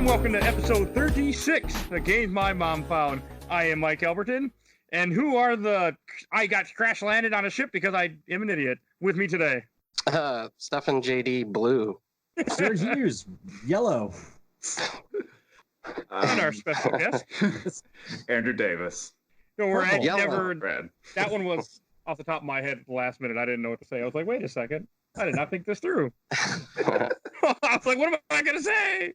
and welcome to episode 36, The Games My Mom Found. I am Mike Albertin, and who are the... I got crash-landed on a ship because I am an idiot. With me today. Stefan JD Blue. Stuart Hughes, yellow. And our special guest. Andrew Davis. No, we're never... Red. That one was off the top of my head at the last minute. I didn't know what to say. I was like, wait a second. I did not think this through. I was like, what am I going to say?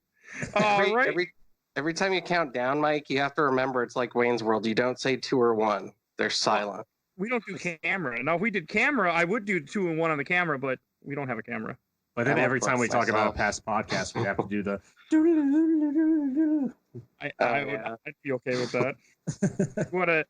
Every time you count down, Mike, you have to remember it's like Wayne's World. You don't say 2 or 1. They're silent. We don't do camera. Now, if we did camera, I would do 2 and 1 on the camera, but we don't have a camera. But then every time we talk about past podcasts, we have to do the... I'd be okay with that. What it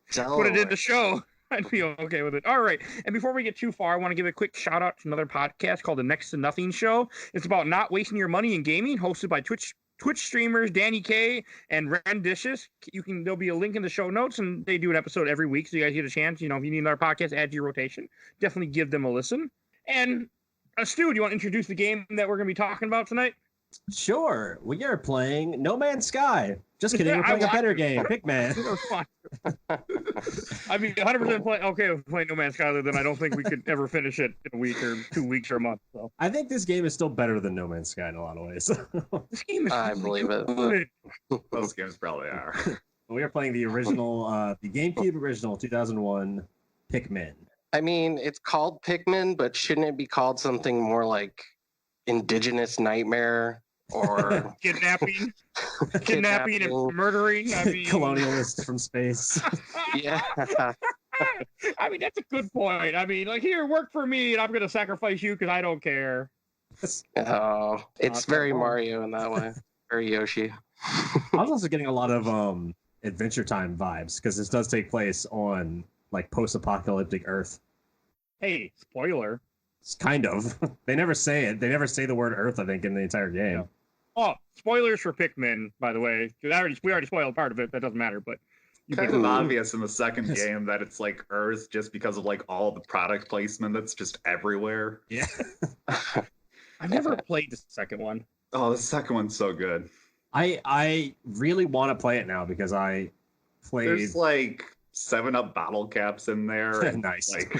did the show. I'd be okay with it. All right. And before we get too far, I want to give a quick shout out to another podcast called The Next to Nothing Show. It's about not wasting your money in gaming, hosted by Twitch streamers Danny K and Rendicious. There'll be a link in the show notes, and they do an episode every week, so you guys get a chance. You know, if you need another podcast, add to your rotation. Definitely give them a listen. And Stu, do you want to introduce the game that we're going to be talking about tonight? Sure. We are playing No Man's Sky. Just kidding. We're playing a better game, Pikmin. I mean, 100% okay with playing No Man's Sky, then I don't think we could ever finish it in a week or 2 weeks or a month. So. I think this game is still better than No Man's Sky in a lot of ways. This game is I believe it. Those games probably are. We are playing the original, the GameCube original 2001 Pikmin. I mean, it's called Pikmin, but shouldn't it be called something more like Indigenous Nightmare or kidnapping and murdering? I mean, colonialists from space. Yeah. I mean, that's a good point. I mean, like, here, work for me, and I'm going to sacrifice you because I don't care. Oh, it's very Mario in that way. Very Yoshi. I was also getting a lot of Adventure Time vibes because this does take place on like post-apocalyptic Earth. Hey, spoiler. It's kind of. They never say it. They never say the word Earth, I think, in the entire game. Yeah. Oh, spoilers for Pikmin, by the way. We already spoiled part of it. That doesn't matter, but kind of obvious in the second game that it's like Earth just because of like all the product placement that's just everywhere. Yeah. I've never played the second one. Oh, the second one's so good. I really want to play it now because I played. There's like 7-Up bottle caps in there. Nice. Like,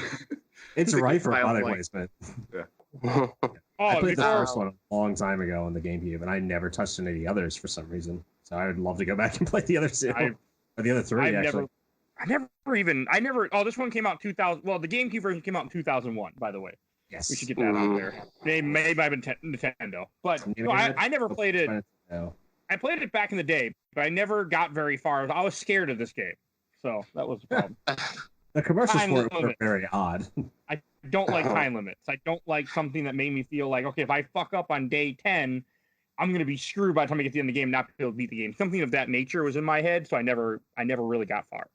it's right for product placement. Yeah. I played the first one a long time ago on the GameCube, and I never touched any of the others for some reason. So I would love to go back and play the other 2. Or the other 3, actually. This one came out in 2000. Well, the GameCube version came out in 2001, by the way. Yes. We should get that out there. They may have been Nintendo. But no, I never played it. No. I played it back in the day, but I never got very far. I was scared of this game. So that was the problem. The commercials for it were very odd. I don't like time limits. I don't like something that made me feel like, okay, if I fuck up on day 10, I'm going to be screwed by the time I get to the end of the game, not be able to beat the game. Something of that nature was in my head, so I never really got far.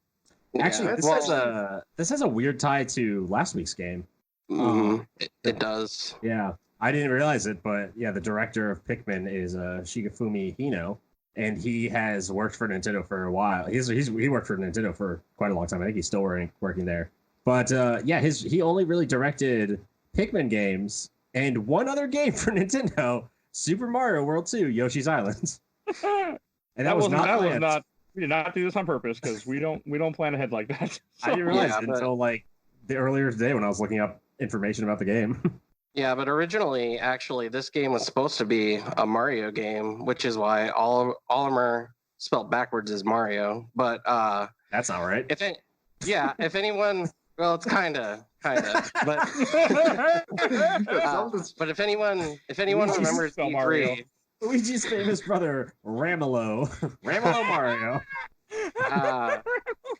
Actually, this has a weird tie to last week's game. It does. Yeah, I didn't realize it, but yeah, the director of Pikmin is Shigefumi Hino, and he has worked for Nintendo for a while. He worked for Nintendo for quite a long time. I think he's still working there. But he only really directed Pikmin games and one other game for Nintendo, Super Mario World 2, Yoshi's Island. And that was not. We did not do this on purpose because we don't plan ahead like that. So, I didn't realize it until like the earlier today when I was looking up information about the game. Yeah, but originally, actually, this game was supposed to be a Mario game, which is why Olimer spelled backwards is Mario. But that's not right. If anyone, well, it's kind of, but but if anyone remembers E3, Luigi's famous brother Ramolo Mario.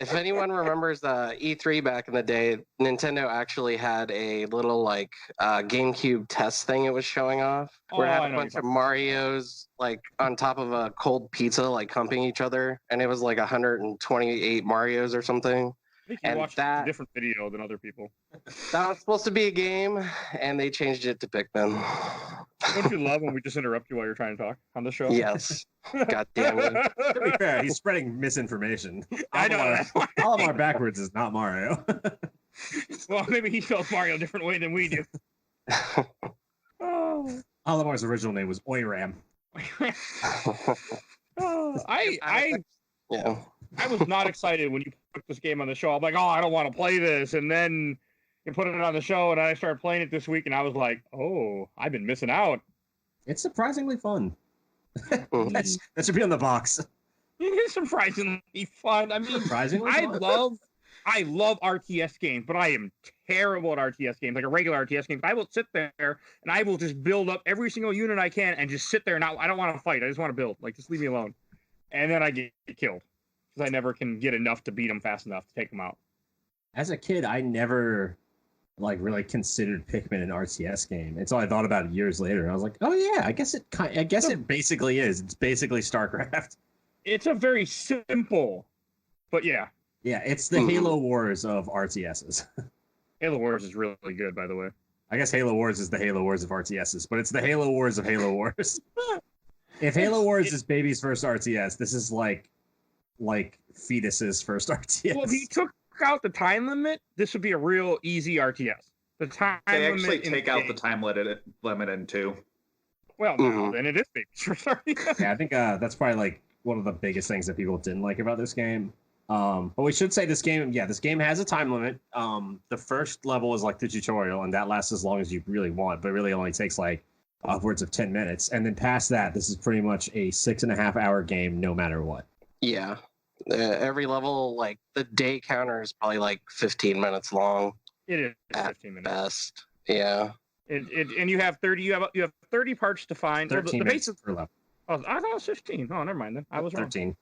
If anyone remembers E3 back in the day, Nintendo actually had a little like GameCube test thing it was showing off, where it had a bunch of Marios like on top of a cold pizza, like humping each other, and it was like 128 Marios or something. I think you watched a different video than other people. That was supposed to be a game, and they changed it to Pikmin. Don't you love when we just interrupt you while you're trying to talk on the show? Yes. God damn it. To be fair, he's spreading misinformation. I know. Olimar backwards is not Mario. Well, maybe he spells Mario a different way than we do. Olimar's original name was Oiram. I was not excited when you put this game on the show. I'm like, oh, I don't want to play this. And then you put it on the show, and I started playing it this week, and I was like, oh, I've been missing out. It's surprisingly fun. That should be on the box. It is surprisingly fun. I mean, I love RTS games, but I am terrible at RTS games, like a regular RTS game. I will sit there and I will just build up every single unit I can and just sit there. And I don't want to fight. I just want to build. Like, just leave me alone. And then I get killed because I never can get enough to beat them fast enough to take them out. As a kid, I never really considered Pikmin an RTS game until I thought about it years later. And I was like, oh yeah, I guess it basically is. It's basically StarCraft. It's a very simple, but yeah. Yeah, it's the Halo Wars of RTSs. Halo Wars is really good, by the way. I guess Halo Wars is the Halo Wars of RTSs, but it's the Halo Wars of Halo Wars. If Halo Wars is baby's first RTS, this is like fetus's first RTS. Well, if you took out the time limit, this would be a real easy RTS. The time they actually take out the time limit in 2. Well, no, then it is baby's first RTS. Yeah, I think that's probably one of the biggest things that people didn't like about this game. But we should say this game has a time limit. The first level is like the tutorial, and that lasts as long as you really want, but it really only takes upwards of 10 minutes. And then past that, this is pretty much a 6.5 hour game, no matter what. Yeah. Every level, the day counter is probably 15 minutes long. It is 15 minutes. Best. Yeah. And you have 30. You have 30 parts to find. 13 the minutes per level. Oh, I thought it was 15. Oh, never mind then. I was 13.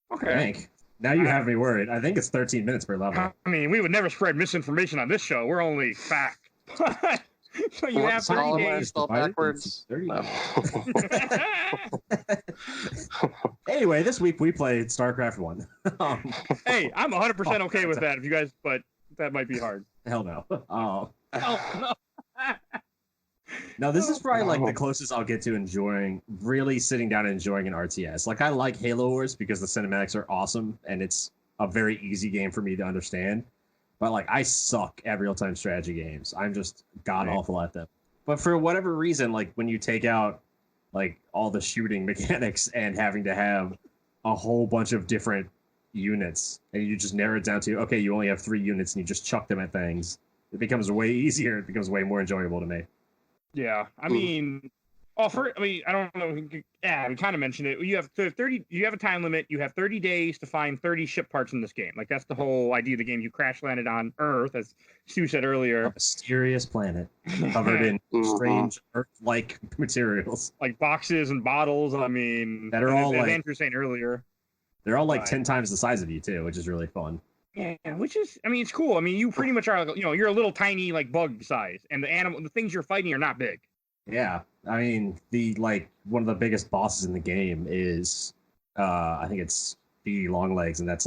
Wrong. Okay. I think. Now you have me worried. I think it's 13 minutes per level. I mean, we would never spread misinformation on this show. We're only fact. So you have 30 days. Spelled backwards. No. Anyway, this week we played StarCraft 1. Hey, I'm 100% okay with that. If you guys, but that might be hard. Hell no. No. No, this is probably the closest I'll get to really sitting down and enjoying an RTS. I like Halo Wars because the cinematics are awesome and it's a very easy game for me to understand. But I suck at real-time strategy games. I'm just god awful at them. But for whatever reason, when you take out all the shooting mechanics and having to have a whole bunch of different units, and you just narrow it down to, okay, you only have 3 units and you just chuck them at things, it becomes way easier. It becomes way more enjoyable to me. Yeah, I mean, I don't know. Yeah, we kind of mentioned it. You have 30. You have a time limit. You have 30 days to find 30 ship parts in this game. That's the whole idea of the game. You crash landed on Earth, as Stu said earlier. A mysterious planet covered in strange Earth-like materials, like boxes and bottles. I mean, that are all as Andrew was saying earlier. They're all 10 times the size of you too, which is really fun. Yeah, which is, it's cool. I mean, you pretty much are, you're a little tiny, bug size, and the things you're fighting are not big. Yeah, I mean, one of the biggest bosses in the game is, I think it's BD Longlegs, and that's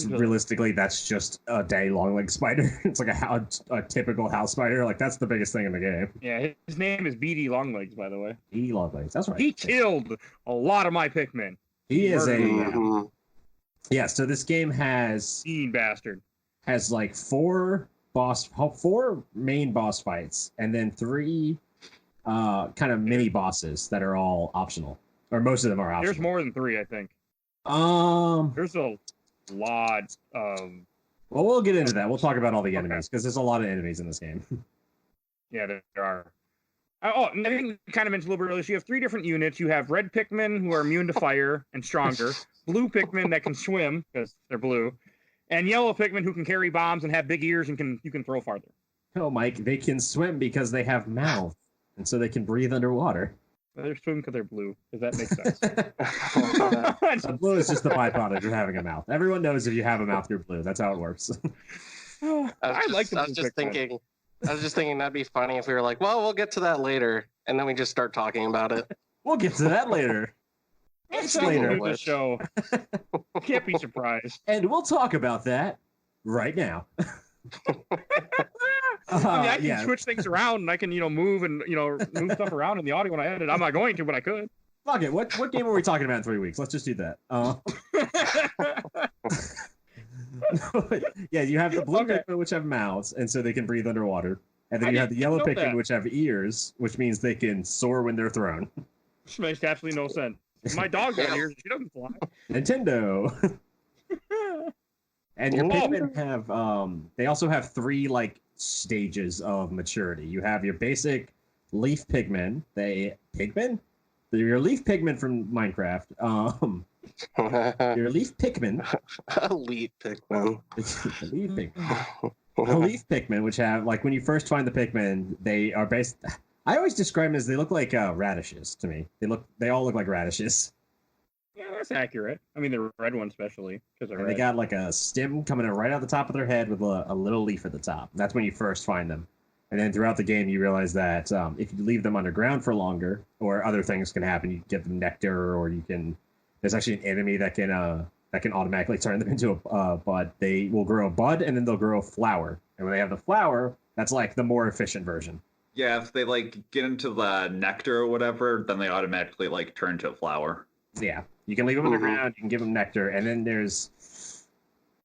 realistically, that's just a day Longleg spider. It's a typical house spider. That's the biggest thing in the game. Yeah, his name is BD Longlegs, by the way. BD Longlegs, that's right. He killed a lot of my Pikmin. He is yeah, so this game has mean bastard. Has 4 main boss fights, and then 3 kind of mini bosses that are all optional, or most of them are optional. There's more than 3, I think. There's a lot of. Well, we'll get into that. We'll talk about all the enemies because there's a lot of enemies in this game. Yeah, there are. And I think we kind of mentioned a little bit earlier. So you have 3 different units. You have red Pikmin who are immune to fire and stronger, blue Pikmin that can swim because they're blue, and yellow Pikmin who can carry bombs and have big ears and you can throw farther. No, Mike, they can swim because they have mouths, and so they can breathe underwater. They're swimming because they're blue. Does that make sense? Blue is just the byproduct of having a mouth. Everyone knows if you have a mouth, you're blue. That's how it works. I was just thinking that'd be funny if we were well, we'll get to that later, and then we just start talking about it. We'll get to that later. It's later in the show. Can't be surprised. And we'll talk about that right now. I can switch things around, and I can, move and move stuff around in the audio when I edit. I'm not going to, but I could. Fuck it. What game are we talking about in 3 weeks? Let's just do that. Yeah, you have the blue Pikmin, which have mouths, and so they can breathe underwater. And then you have the yellow Pikmin, which have ears, which means they can soar when they're thrown. This makes absolutely no sense. My dog's out here. She doesn't fly. Nintendo. And your Pikmin have they also have 3 like stages of maturity. You have your basic leaf Pikmin. Your leaf Pikmin from Minecraft. Your leaf Pikmin. Elite Pikmin. Leaf Pikmin. The leaf Pikmin, which have like when you first find the Pikmin, they are based. I always describe them as they look like radishes to me. They all look like radishes. Yeah, that's accurate. I mean, the red one especially because they got like a stem coming in right out the top of their head with a little leaf at the top. That's when you first find them. And then throughout the game, you realize that if you leave them underground for longer, or other things can happen, you get them nectar, or you can. There's actually an enemy that can automatically turn them into a bud. They will grow a bud, and then they'll grow a flower. And when they have the flower, that's like the more efficient version. Yeah, if they like get into the nectar or whatever, then they automatically like turn to a flower. Yeah, you can leave them underground. You can give them nectar, and then there's.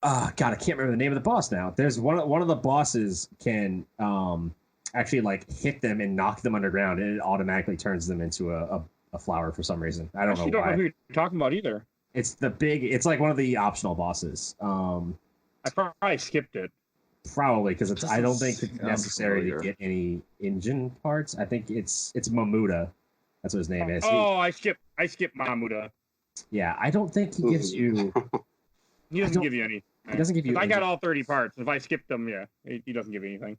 God, I can't remember the name of the boss now. There's one of the bosses can actually like hit them and knock them underground, and it automatically turns them into a flower for some reason. I don't know why. Don't know who you're talking about either. It's it's like one of the optional bosses. I probably skipped it. Probably because I don't think it's necessary to get any engine parts. I think it's Mamuda. That's what his name is. Oh, I skipped Mamuda. Yeah, I don't think he gives you. He doesn't give you anything. He doesn't give you. I got all 30 parts. If I skip them, yeah, he doesn't give you anything.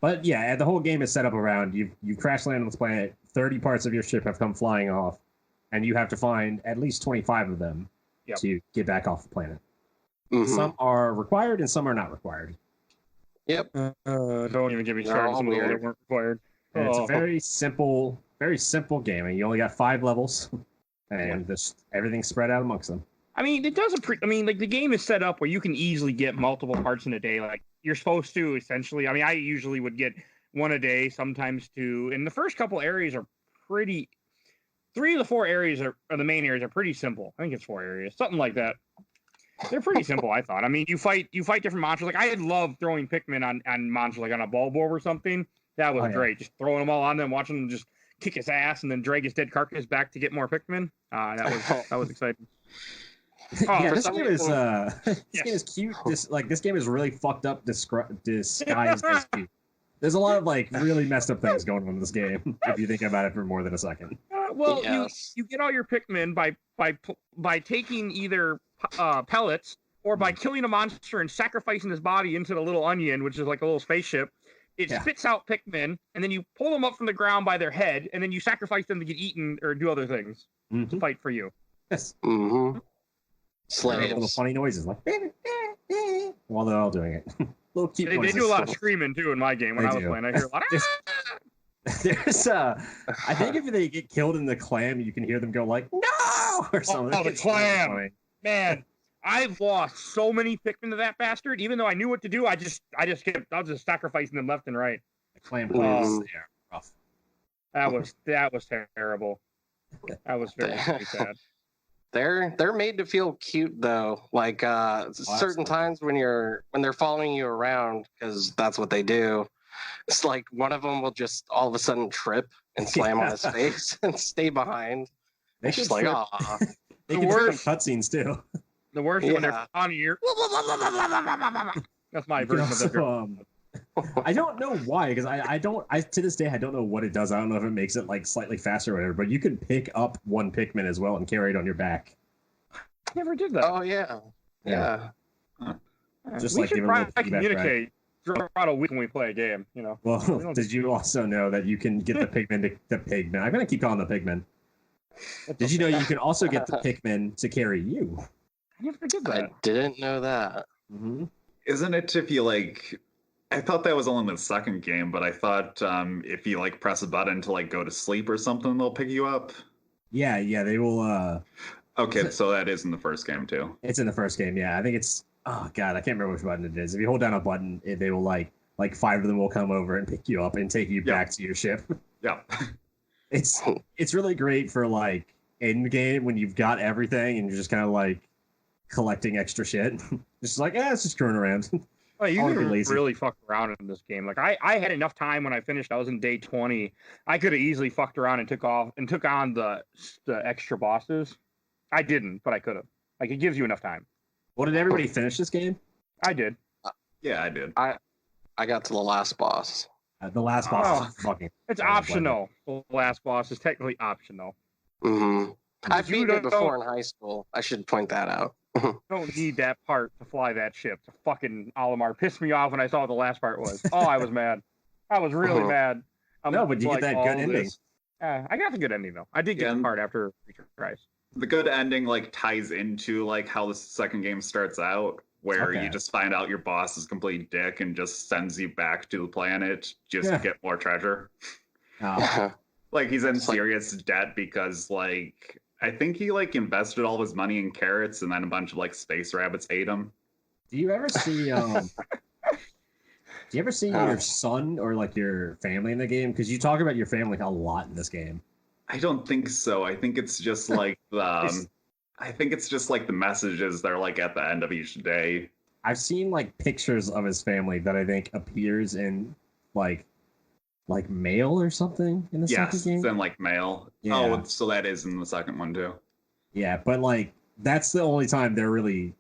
But yeah, the whole game is set up around you crash land on this planet. 30 parts of your ship have come flying off, and you have to find at least 25 of them to get back off the planet. Mm-hmm. Some are required and some are not required. Yep. Don't even get me started. Some of them weren't required. And it's a very simple game. And you only got 5 levels, and just everything's spread out amongst them. I mean, it doesn't. Like the game is set up where you can easily get multiple parts in a day. Like you're supposed to, essentially. I mean, I usually would get 1 a day, sometimes 2. And the first couple areas are pretty. 3 of the 4 areas are the main areas are pretty simple. I think it's 4 areas, something like that. They're pretty simple, I thought. I mean, you fight different monsters. Like I love throwing Pikmin on monsters, like on a Bulborb or something. That was great. Just throwing them all on them, watching them just kick his ass, and then drag his dead carcass back to get more Pikmin. That was exciting. Yeah, this game is cute. This game is really fucked up, disguised as cute. There's a lot of like really messed up things going on in this game if you think about it for more than a second. You get all your Pikmin by taking either pellets or by killing a monster and sacrificing his body into the little onion, which is like a little spaceship. It spits out Pikmin, and then you pull them up from the ground by their head, and then you sacrifice them to get eaten or do other things to fight for you. Yes. Mm-hmm. Slaves. Little funny noises like while they're all doing it. Little cute they do a lot of screaming too in my game when I was playing. I hear a lot of There's I think if they get killed in the clam, you can hear them go like no or something. Oh, the clam. Man, I've lost so many Pikmin to that bastard. Even though I knew what to do, I was just sacrificing them left and right. The clam players, they are rough. That was terrible. That was very sad. They're made to feel cute though. Like certain times when they're following you around, because that's what they do. It's like one of them will just all of a sudden trip and slam on his face and stay behind. It's just like they can trip on cutscenes too. The worst when they're on your. That's my version of it. I don't know why, because I to this day I don't know what it does. I don't know if it makes it like slightly faster or whatever, but you can pick up 1 Pikmin as well and carry it on your back. Never did that. Oh yeah. Huh. Just we like should give probably communicate throughout a week when we play a game, you know. Well, did you also know that you can get the Pikmin the Pigman? I'm gonna keep calling the Pigman. Did you know you can also get the Pikmin to carry you? I never did that. I didn't know that. Mm-hmm. Isn't it if you like? I thought that was only in the second game, but I thought if you like press a button to like go to sleep or something, they'll pick you up. Yeah, they will. Okay, so that is in the first game too. It's in the first game, yeah. I think it's. Oh god, I can't remember which button it is. If you hold down a button, they will like 5 of them will come over and pick you up and take you back to your ship. Yeah, it's really great for like end game when you've got everything and you're just kind of like collecting extra shit. Just like, it's just screwing around. Oh, you could really fuck around in this game. Like I had enough time when I finished. I was in day 20. I could have easily fucked around and took on the extra bosses. I didn't, but I could have. Like it gives you enough time. Well, did everybody finish this game? I did. Yeah, I did. I got to the last boss. The last boss is fucking. It's optional. The last boss is technically optional. Mm-hmm. I beat it before in high school. I should point that out. You don't need that part to fly that ship. The fucking Alamar pissed me off when I saw what the last part was. Oh, I was mad. I was really mad. No, but you get that good ending. I got the good ending though. I did get the part after retries. The good ending like ties into like how the second game starts out, where you just find out your boss is complete dick and just sends you back to the planet just to get more treasure. Like he's in serious debt because like I think he like invested all of his money in carrots and then a bunch of like space rabbits ate him. Do you ever see your son or like your family in the game? Because you talk about your family a lot in this game. I don't think so. I think it's just like the messages that are like at the end of each day. I've seen like pictures of his family that I think appears in like mail or something in the second game. Yes, in like mail. Yeah. Oh, so that is in the second one too. Yeah, but like that's the only time they're really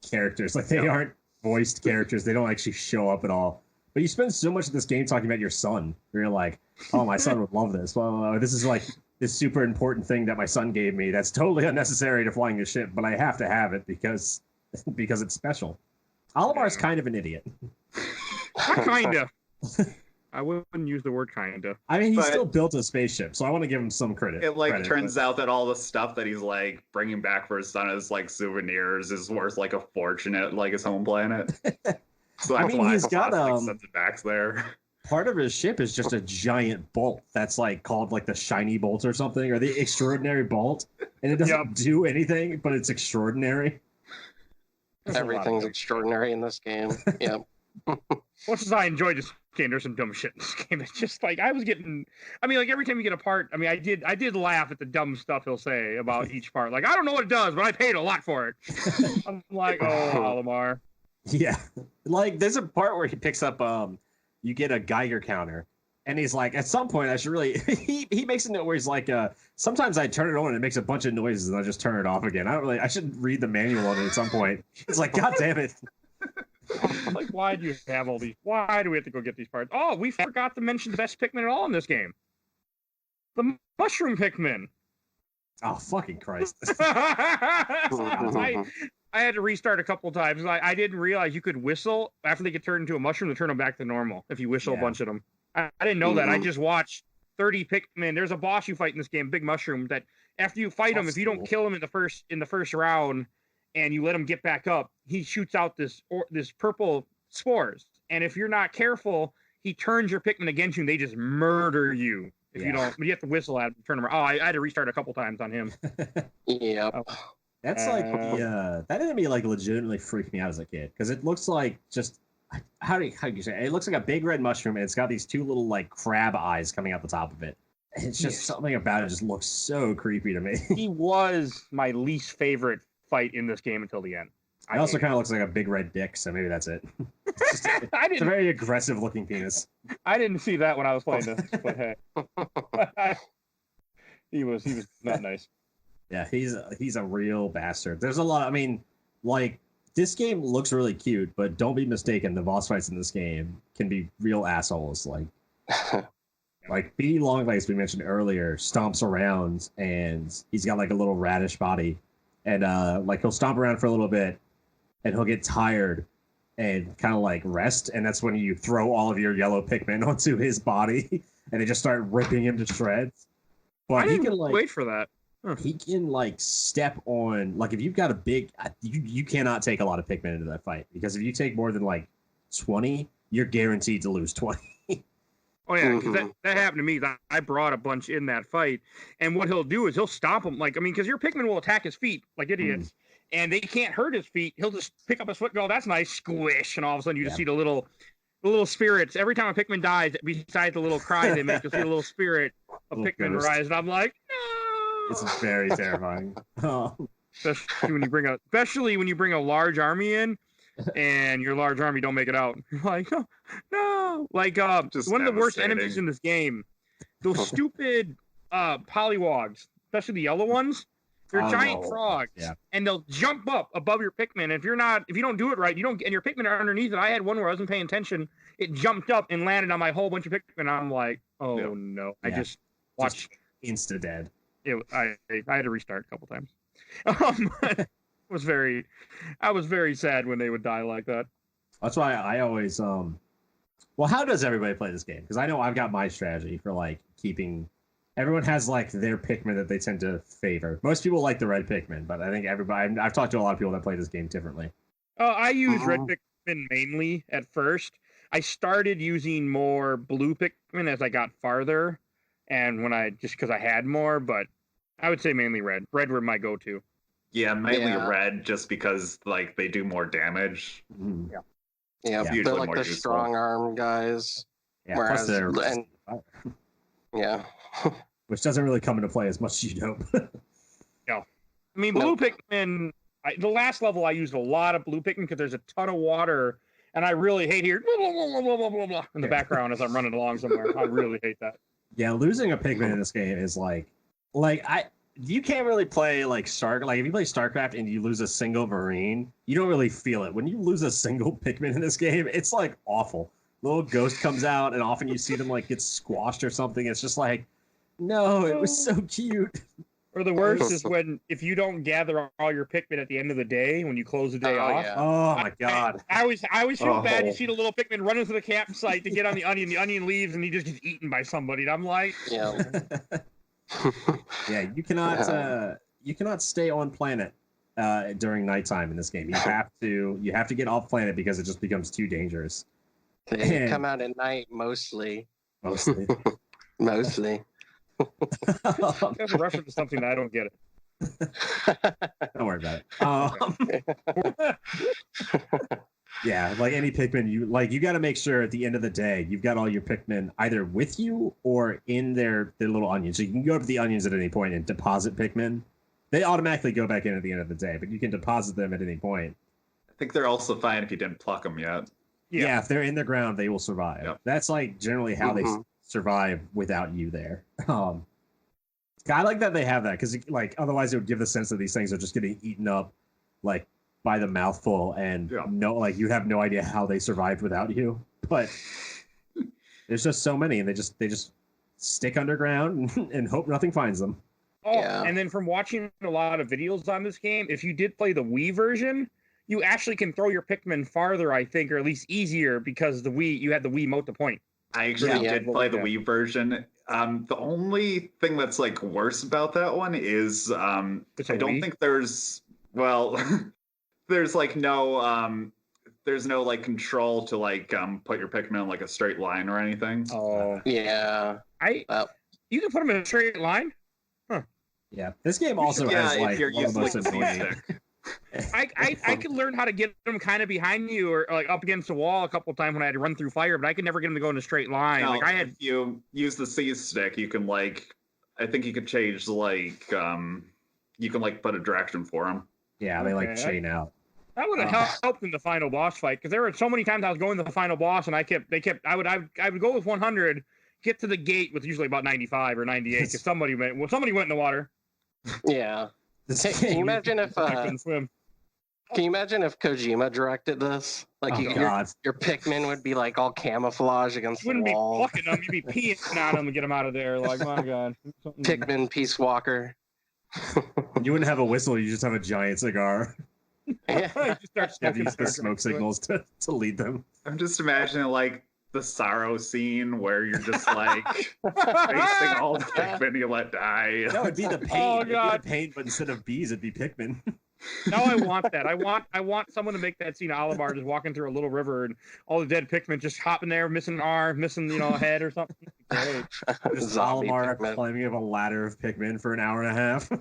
characters. Like they aren't voiced characters. They don't actually show up at all. But you spend so much of this game talking about your son. Where you're like, oh, my son would love this. Well, this is like this super important thing that my son gave me. That's totally unnecessary to flying the ship, but I have to have it because it's special. Olimar's kind of an idiot. Kinda. I wouldn't use the word kinda. I mean, he still built a spaceship, so I want to give him some credit. It turns out that all the stuff that he's like bringing back for his son as like souvenirs is worth like a fortune at like his home planet. So that's why he's got sends it back there. Part of his ship is just a giant bolt that's like called like the shiny bolt or something, or the extraordinary bolt, and it doesn't do anything, but it's extraordinary. Everything's extraordinary in this game. Yeah. Much as I enjoyed this game, there's some dumb shit in this game. It's just like I was getting. I mean, like every time you get a part, I mean, I did laugh at the dumb stuff he'll say about each part. Like I don't know what it does, but I paid a lot for it. I'm like, oh, Alamar. Yeah, like there's a part where he picks up you get a Geiger counter, and he's like, at some point I should really he makes a note where he's like, sometimes I turn it on and it makes a bunch of noises and I just turn it off again. I should read the manual on it at some point. It's like, god damn it. Like, why do you have all these? Why do we have to go get these parts? Oh, we forgot to mention the best Pikmin at all in this game. The mushroom Pikmin. Oh, fucking Christ. I had to restart a couple times. I didn't realize you could whistle after they get turned into a mushroom to turn them back to normal if you whistle a bunch of them. I didn't know that. I just watched 30 Pikmin. There's a boss you fight in this game, big mushroom, that after you fight him, if you don't kill him in the first round and you let him get back up, he shoots out this purple spores. And if you're not careful, he turns your Pikmin against you and they just murder you. If you don't, but you have to whistle at him, turn him around. Oh, I had to restart a couple times on him. Yep. That's like that enemy like legitimately freaked me out as a kid because it looks like just how do you say it? It looks like a big red mushroom and it's got these two little like crab eyes coming out the top of it. It's just something about it just looks so creepy to me. He was my least favorite fight in this game until the end. It also kind of looks like a big red dick, so maybe that's it. It's a very aggressive looking penis. I didn't see that when I was playing this, but hey, he was not nice. Yeah, he's a real bastard. There's a lot. I mean, like this game looks really cute, but don't be mistaken. The boss fights in this game can be real assholes. Like B. Longlegs we mentioned earlier stomps around and he's got like a little radish body, and like he'll stomp around for a little bit, and he'll get tired and kind of like rest, and that's when you throw all of your yellow Pikmin onto his body, and they just start ripping him to shreds. But he can like wait for that. He can like step on, like if you've got a big, you cannot take a lot of Pikmin into that fight because if you take more than like 20, you're guaranteed to lose 20. Oh yeah, because that happened to me. I brought a bunch in that fight, and what he'll do is he'll stomp them. Like I mean, because your Pikmin will attack his feet like idiots, and they can't hurt his feet. He'll just pick up his foot, and go, "That's nice," squish, and all of a sudden you just see the little spirits. Every time a Pikmin dies, besides the little cry they make, you'll see a little spirit of Pikmin rise, and I'm like, no. It's very terrifying. Especially when you bring a large army in. and your large army don't make it out. You're like, oh, no. Like, Just one of the worst devastating. enemies in this game, those stupid polywogs, especially the yellow ones. They're giant frogs, and they'll jump up above your Pikmin. If you don't do it right, and your Pikmin are underneath it. I had one where I wasn't paying attention. It jumped up and landed on my whole bunch of Pikmin. I'm like, oh no! I just watched insta dead. I had to restart a couple times. I was very sad when they would die like that. That's why I always Well, how does everybody play this game? Because I know I've got my strategy for like keeping. Everyone has like their Pikmin that they tend to favor. Most people like the red Pikmin, but I think everybody. I've talked to a lot of people that play this game differently. I use red Pikmin mainly at first. I started using more blue Pikmin as I got farther, and because I had more, but I would say mainly red. Red were my go-to. Yeah, mainly red, just because like they do more damage. Mm-hmm. Yeah, they're like the strong arm guys. Yeah, whereas, which doesn't really come into play as much as you'd hope. No, I mean blue Pikmin. The last level I used a lot of blue Pikmin because there's a ton of water, and I really hate hearing blah, blah, blah, blah, blah, blah, in the background as I'm running along somewhere. I really hate that. Yeah, losing a Pikmin in this game is you can't really play like if you play StarCraft and you lose a single Marine, you don't really feel it. When you lose a single Pikmin in this game, it's like awful. Little ghost comes out, and often you see them like get squashed or something. It's just like, no, it was so cute. Or the worst is if you don't gather all your Pikmin at the end of the day when you close the day off. Yeah. Oh my god! I always feel bad. You see the little Pikmin running to the campsite to get on the onion. The onion leaves, and he just gets eaten by somebody. And I'm like, yeah, you cannot stay on planet during nighttime in this game. You have to get off planet because it just becomes too dangerous. They come out at night mostly. Mostly. That's a reference to something that I don't get it. Don't worry about it. Yeah, like any Pikmin, you got to make sure at the end of the day you've got all your Pikmin either with you or in their little onions. So you can go up to the onions at any point and deposit Pikmin. They automatically go back in at the end of the day, but you can deposit them at any point. I think they're also fine if you didn't pluck them yet. Yeah, if they're in the ground, they will survive. Yep. That's like generally how they survive without you there. I like that they have that because like otherwise it would give the sense that these things are just getting eaten up like by the mouthful, and you have no idea how they survived without you. But there's just so many, and they just stick underground and hope nothing finds them. And then from watching a lot of videos on this game, if you did play the Wii version, you actually can throw your Pikmin farther, I think, or at least easier because you had the Wii mote to point. I actually did play the Wii version. The only thing that's like worse about that one is I don't think there's there's like no there's no like control to like put your Pikmin in like a straight line or anything. Oh yeah, you can put them in a straight line. Huh. Yeah, this game also has like if you're one of the most using annoying. I could learn how to get them kind of behind you or like up against the wall a couple of times when I had to run through fire, but I could never get them to go in a straight line. No, if you use the C stick, you can like, I think you could change like, you can like put a direction for them. Yeah, they like chain out. That would have helped in the final boss fight because there were so many times I was going to the final boss and I would go with 100, get to the gate with usually about 95 or 98 because somebody went in the water. Yeah. Can you imagine if Kojima directed this? Like your Pikmin would be like all camouflage against the wall. You wouldn't be plucking them, you'd be peeing on them and get them out of there. Like, my God. Pikmin Peace Walker. You wouldn't have a whistle, you just have a giant cigar. Yeah. You just start use the smoke signals to lead them. I'm just imagining like the sorrow scene where you're just like facing all the Pikmin you let die. That would be the pain. Oh, God. It'd be the pain, but instead of bees, it'd be Pikmin. Now I want that. I want someone to make that scene. Olimar just walking through a little river and all the dead Pikmin just hopping there, missing an arm, missing a head or something. Just Olimar climbing up a ladder of Pikmin for an hour and a half.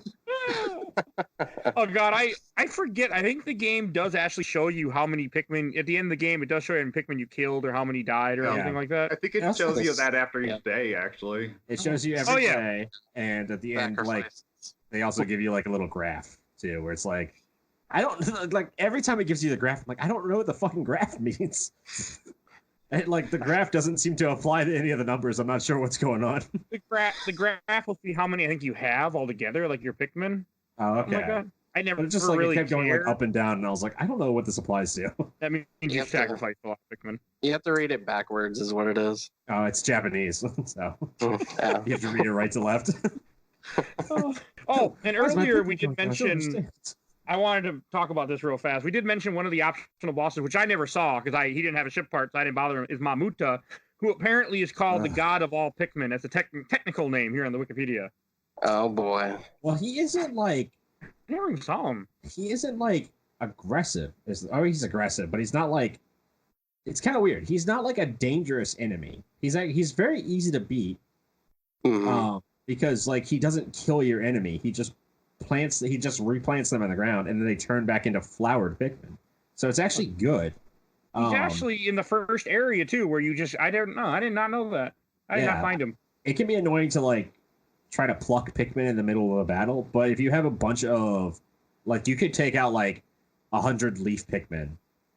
Oh God, I forget. I think the game does actually show you how many Pikmin at the end of the game. It does show you how many Pikmin you killed or how many died or anything like that. I think it shows you that after each day. Actually, it shows you every day, and at the end, like they also give you like a little graph too, where it's like I don't like every time it gives you the graph. I'm like, I don't know what the fucking graph means. And, like the graph doesn't seem to apply to any of the numbers. I'm not sure what's going on. The graph will see how many I think you have altogether, like your Pikmin. Oh, okay. Like I never. But it just like really it kept going like up and down, and I was like, I don't know what this applies to. That means you sacrifice a lot of Pikmin. You have to read it backwards, is what it is. Oh, it's Japanese, so yeah. You have to read it right to left. And earlier we did mention. I wanted to talk about this real fast. We did mention one of the optional bosses, which I never saw because he didn't have a ship part, so I didn't bother him. Is Mamuta, who apparently is called the god of all Pikmin. That's a technical name here on the Wikipedia. Oh boy. Well, he isn't like. I never even saw him. He isn't like aggressive. He's aggressive, but he's not like. It's kind of weird. He's not like a dangerous enemy. He's very easy to beat. Because like he doesn't kill your enemy. He just replants them on the ground, and then they turn back into flowered Pikmin. So it's actually good. He's actually in the first area too, where I did not know that. I did not find him. It can be annoying to like try to pluck Pikmin in the middle of a battle, but if you have a bunch of like, you could take out like 100 leaf Pikmin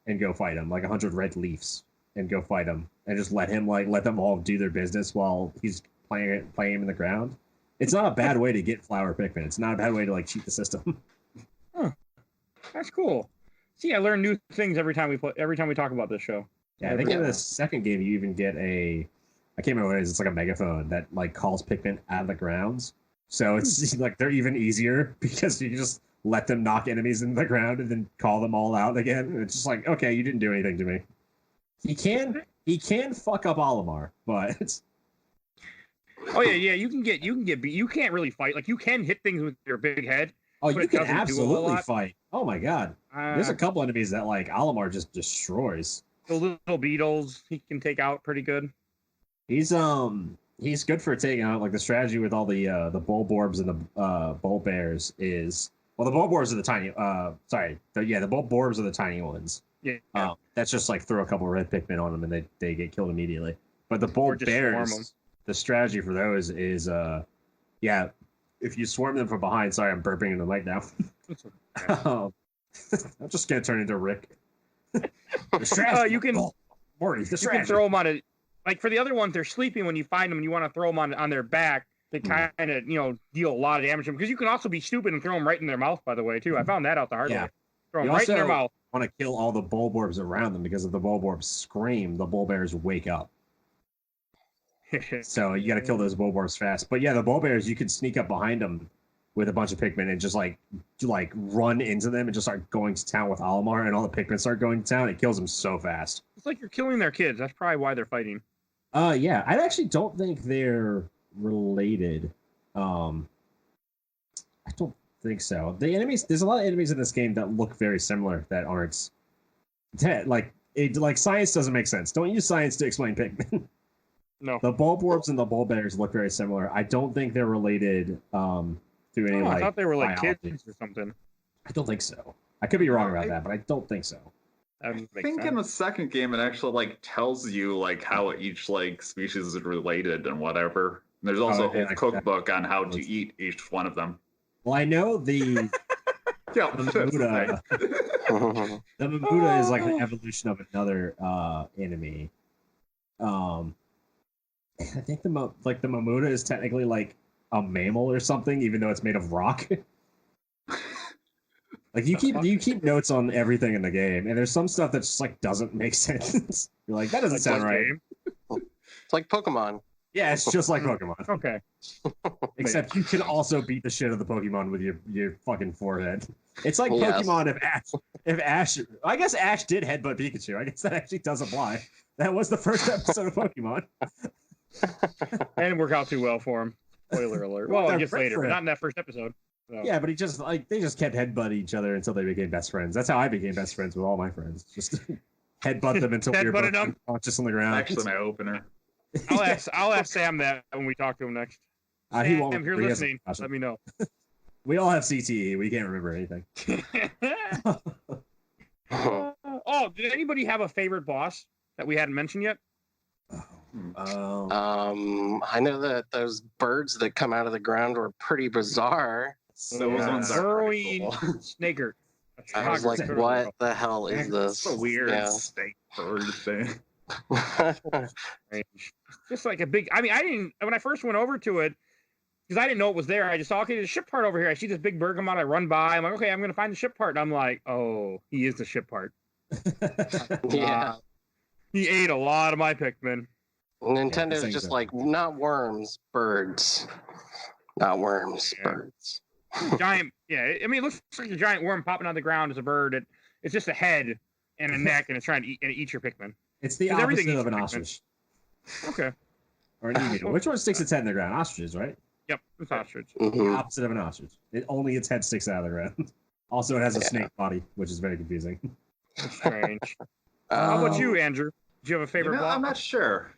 and go fight them, like 100 red leaves and go fight them, and just let them all do their business while he's playing him in the ground. It's not a bad way to get flower Pikmin. It's not a bad way to like cheat the system. That's cool. See, I learn new things every time we talk about this show. Yeah, I think in the second game you even get I can't remember what it is. It's like a megaphone that like calls Pikmin out of the grounds. So it's like they're even easier because you just let them knock enemies into the ground and then call them all out again. And it's just like, okay, you didn't do anything to me. He can fuck up Olimar, but oh yeah, you can get beat. You can't really fight. Like you can hit things with your big head. Oh, you can absolutely fight. Oh my god. There's a couple enemies that like Olimar just destroys. The little beetles he can take out pretty good. He's good for taking out like the strategy with all the Bulborbs and the Bulbears is the Bulborbs are the tiny the Bulborbs are the tiny ones. Yeah. That's just like throw a couple red Pikmin on them and they get killed immediately. But the Bulbears, the strategy for those is if you swarm them from behind. Sorry, I'm burping in the mic now. I'm just gonna turn into Rick. The strategy. You can throw them on it. Like for the other ones, they're sleeping when you find them and you want to throw them on their back. They kind of, deal a lot of damage to them. Because you can also be stupid and throw them right in their mouth, by the way, too. I found that out the hard way. Throw them right in their mouth. Want to kill all the Bulborbs around them because if the Bulborbs scream, the Bulbears wake up. So you got to kill those Bulborbs fast. But yeah, the Bulbears, you can sneak up behind them with a bunch of Pikmin and just like run into them and just start going to town with Olimar, and all the Pikmin start going to town. It kills them so fast. It's like you're killing their kids. That's probably why they're fighting. Yeah, I actually don't think they're related. I don't think so. The enemies, there's a lot of enemies in this game that look very similar that aren't like science doesn't make sense. Don't use science to explain Pikmin. No. The Bulborbs and the Bulbears look very similar. I don't think they're related through any I thought they were like biology. kids or something. I don't think so. I could be wrong about that, but I don't think so. I think in the second game it actually like tells you like how each like species is related and whatever. And there's also a whole cookbook on how to eat each one of them. Well, I know the Mamuta. The Mamuta is like the evolution of another enemy. I think the Mamuta is technically like a mammal or something, even though it's made of rock. Like you keep notes on everything in the game, and there's some stuff that just like doesn't make sense. You're like, that doesn't sound right. It's like Pokemon. Yeah, it's just like Pokemon. Okay. Except you can also beat the shit out of the Pokemon with your fucking forehead. It's like Pokemon if Ash. I guess Ash did headbutt Pikachu. I guess that actually does apply. That was the first episode of Pokemon. And it worked out too well for him. Spoiler alert. Well, I guess later, but not in that first episode. So. Yeah, but they just kept headbutting each other until they became best friends. That's how I became best friends with all my friends. Just headbutt them until we were both unconscious on the ground. Actually, my opener. I'll ask Sam that when we talk to him next. He won't. Sam, if you're listening, let me know. We all have CTE. We can't remember anything. Did anybody have a favorite boss that we hadn't mentioned yet? I know that those birds that come out of the ground were pretty bizarre. So those ones are Burrowing Snakert. I was like, what the hell is this? It's a weird snake bird thing. Just like a big. I mean, I didn't when I first went over to it because I didn't know it was there. I just saw, okay, there's a ship part over here. I see this big bergamot. I run by. I'm like, okay, I'm gonna find the ship part. And I'm like, oh, he is the ship part. Yeah. He ate a lot of my Pikmin. Nintendo's just like, not worms, birds. Not worms, birds. Giant, yeah. I mean, it looks like a giant worm popping out of the ground as a bird. It's just a head and a neck, and it's trying to eat your Pikmin. It's the opposite of an ostrich. Okay. Or an emu. Which one sticks its head in the ground? Ostriches, right? Yep, it's ostrich. The opposite of an ostrich. Only its head sticks out of the ground. Also, it has a snake body, which is very confusing. That's strange. How about you, Andrew? Do you have a favorite block? I'm not sure.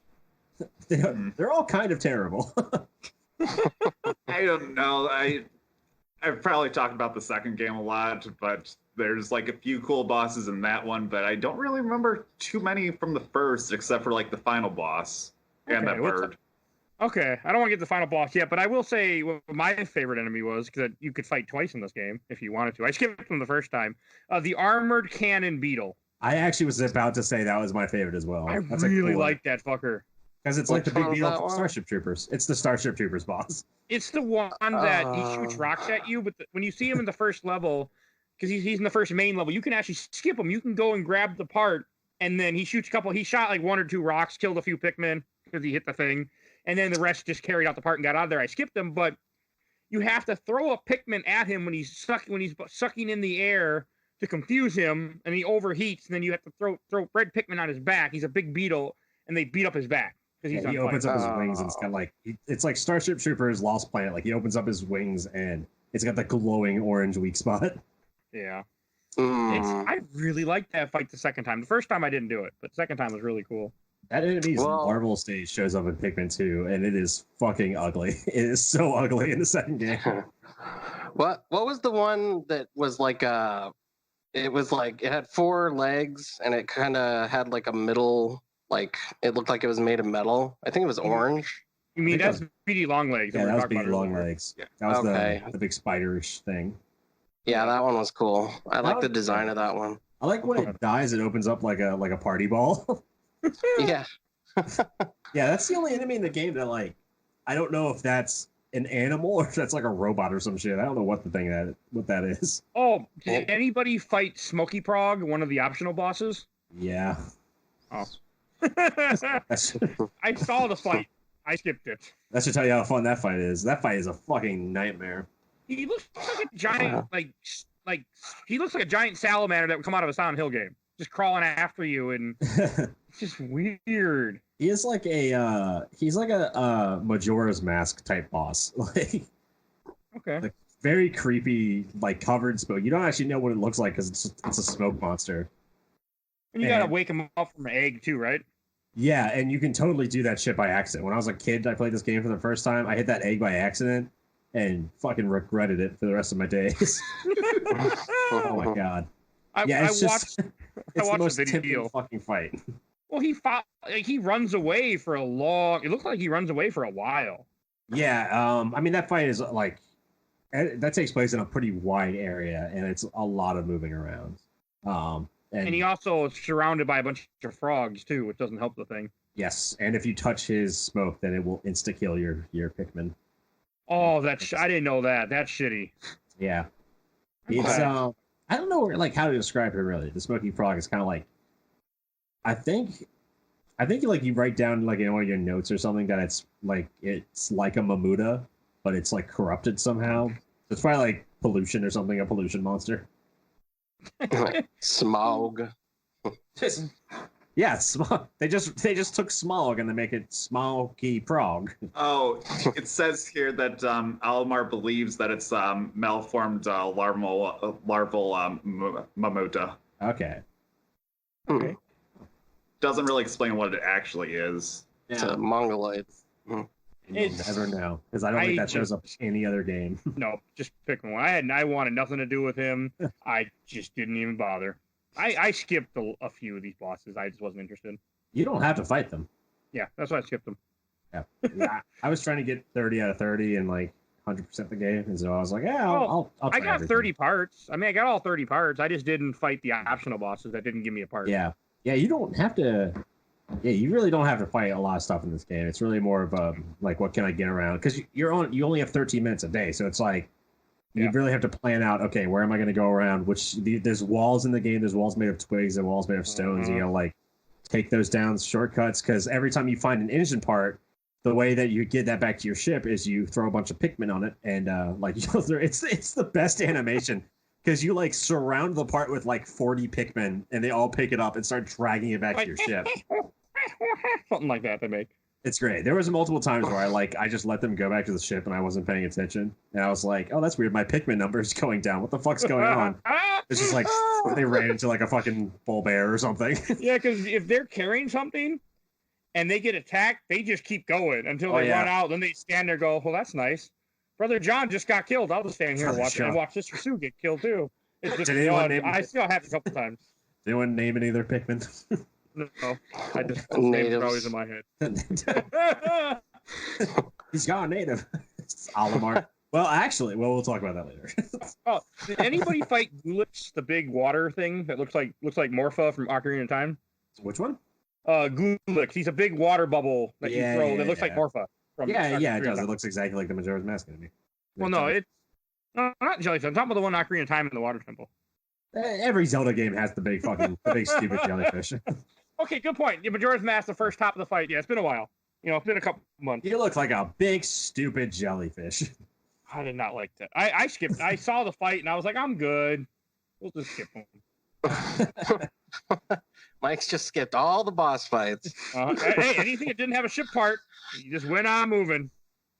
They're all kind of terrible. I don't know. I've probably talked about the second game a lot, but there's like a few cool bosses in that one, but I don't really remember too many from the first, except for like the final boss and that bird. Okay, I don't want to get the final boss yet, but I will say what my favorite enemy was, because you could fight twice in this game if you wanted to. I skipped them the first time. The armored cannon beetle. I actually was about to say that was my favorite as well. I really like that fucker. Because it's like the big beetle from Starship Troopers. It's the Starship Troopers boss. It's the one that he shoots rocks at you, but when you see him in the first level, because he's in the first main level, you can actually skip him. You can go and grab the part, and then he shoots he shot like 1 or 2 rocks, killed a few Pikmin because he hit the thing, and then the rest just carried out the part and got out of there. I skipped him, but you have to throw a Pikmin at him when he's sucking in the air to confuse him, and he overheats, and then you have to throw red Pikmin on his back. He's a big beetle, and they beat up his back. He opens up his wings and it's kind of like it's like Starship Troopers Lost Planet. Like he opens up his wings and it's got the glowing orange weak spot. Yeah, I really liked that fight the second time. The first time I didn't do it, but the second time was really cool. That enemy's larval stage shows up in Pikmin 2, and it is fucking ugly. It is so ugly in the second game. What was the one that was like it was like it had 4 legs and it kind of had like a middle. Like it looked like it was made of metal. I think it was orange. You mean that's BD Longlegs? Yeah, that was BD Longlegs. Yeah. That was the big spiderish thing. Yeah, that one was cool. I like the design of that one. I like when it dies, it opens up like a party ball. Yeah. Yeah, that's the only enemy in the game that like I don't know if that's an animal or if that's like a robot or some shit. I don't know what that is. Oh, did anybody fight Smokey Prog, one of the optional bosses? Yeah. Oh. I saw the fight. I skipped it. That should tell you how fun that fight is. That fight is a fucking nightmare. He looks like a giant, like he looks like a giant salamander that would come out of a Silent Hill game, just crawling after you, and it's just weird. He is like he's like a Majora's Mask type boss, like very creepy, like covered smoke. You don't actually know what it looks like because it's a smoke monster. And you gotta wake him up from an egg too, right? Yeah, and you can totally do that shit by accident. When I was a kid, I played this game for the first time. I hit that egg by accident and fucking regretted it for the rest of my days. Oh my god! I watched the most the video. typical fucking fight. Well, he runs away for a long. It looks like he runs away for a while. Yeah, I mean that fight is like that takes place in a pretty wide area, and it's a lot of moving around. And he also is surrounded by a bunch of frogs too, which doesn't help the thing. Yes, and if you touch his smoke, then it will insta kill your Pikmin. Oh, I didn't know that. That's shitty. Yeah, it's I don't know how to describe it really. The smoky frog is kind of like, I think you write down like in one of your notes or something that it's like a Mamuta, but it's like corrupted somehow. It's probably like pollution or something, a pollution monster. Smog. Yeah, smog. They just took smog and they make it Smoggy Prog. Oh, it says here that Almar believes that it's malformed larval Mamuta. Okay. Doesn't really explain what it actually is. It's a mongoloid. You'll never know, because I don't think that shows up in any other game. No, just pick one. I wanted nothing to do with him. I just didn't even bother. I skipped a few of these bosses. I just wasn't interested. You don't have to fight them. Yeah, that's why I skipped them. Yeah. I was trying to get 30 out of 30, and like 100% the game, and so I was like, yeah, I'll try I got everything. 30 parts. I mean, I got all 30 parts. I just didn't fight the optional bosses that didn't give me a part. Yeah, you don't have to. Yeah, you really don't have to fight a lot of stuff in this game. It's really more of like, what can I get around? Because you only have 13 minutes a day, so it's like you really have to plan out. Okay, where am I going to go around? There's walls in the game. There's walls made of twigs and walls made of stones. You gotta like take those down, shortcuts. Because every time you find an engine part, the way that you get that back to your ship is you throw a bunch of Pikmin on it, and it's the best animation. Because you like surround the part with like 40 Pikmin, and they all pick it up and start dragging it back to your ship. Something like that they make. It's great. There was multiple times where I just let them go back to the ship and I wasn't paying attention. And I was like, oh, that's weird. My Pikmin number is going down. What the fuck's going on? It's just like they ran into like a fucking bull bear or something. Yeah, because if they're carrying something and they get attacked, they just keep going until they run out. Then they stand there and go, well, that's nice. Brother John just got killed. I'll just stand here and watch Sister Sue get killed too. It's just, I still have it a couple times. Did anyone name any of their Pikmin? No, I just names are always in my head. He's gone native. Olimar. Well, actually, we'll talk about that later. Oh, did anybody fight Gulix, the big water thing that looks like Morpha from Ocarina of Time? Which one? Gulix. He's a big water bubble that you throw that looks like Morpha. It does. It looks exactly like the Majora's Mask enemy. Well, no, it's not jellyfish. I'm talking about the one Ocarina of Time in the water temple. Every Zelda game has the big stupid jellyfish. Okay, good point. The Majora's Mask, the first top of the fight. Yeah, it's been a while. It's been a couple months. You look like a big stupid jellyfish. I did not like that. I skipped. I saw the fight and I was like, I'm good. We'll just skip them. Mike's just skipped all the boss fights. Hey, anything that didn't have a ship part, you just went on moving.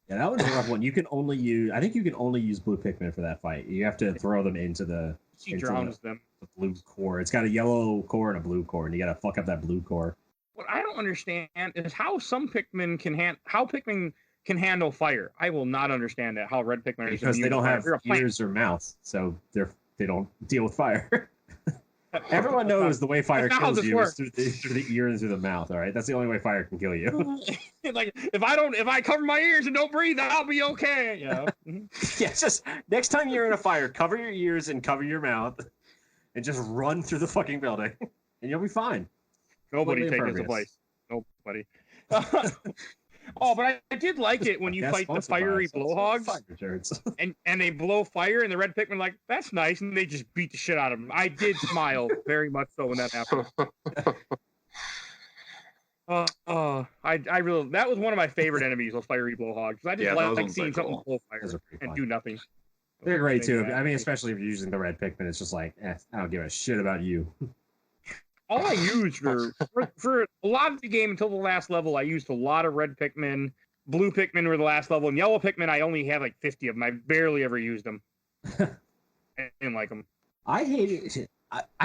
Yeah, that was a rough one. I think you can only use blue Pikmin for that fight. You have to throw them into the. She drowns them. The blue core. It's got a yellow core and a blue core, and you gotta fuck up that blue core. What I don't understand is how some Pikmin Pikmin can handle fire. I will not understand that. How red Pikmin because they don't have ears or mouths, so they don't deal with fire. Everyone knows the way fire kills you is through the ear and through the mouth. All right, that's the only way fire can kill you. Like if I cover my ears and don't breathe, I'll be okay. Yeah. Yeah. Just next time you're in a fire, cover your ears and cover your mouth, and just run through the fucking building, and you'll be fine. Nobody takes his place. Nobody. Oh, but I did like it when you fight the fiery blowhogs, and they blow fire, and the red Pikmin like, that's nice, and they just beat the shit out of them. I did smile very much so when that happened. I really, that was one of my favorite enemies, those fiery blowhogs. I just like seeing something blow fire and do nothing. They're great too. I mean, especially if you're using the red Pikmin, it's just like, I don't give a shit about you. All I used for a lot of the game until the last level, I used a lot of red Pikmin. Blue Pikmin were the last level, and yellow Pikmin, I only had like 50 of them. I barely ever used them. I didn't like them. I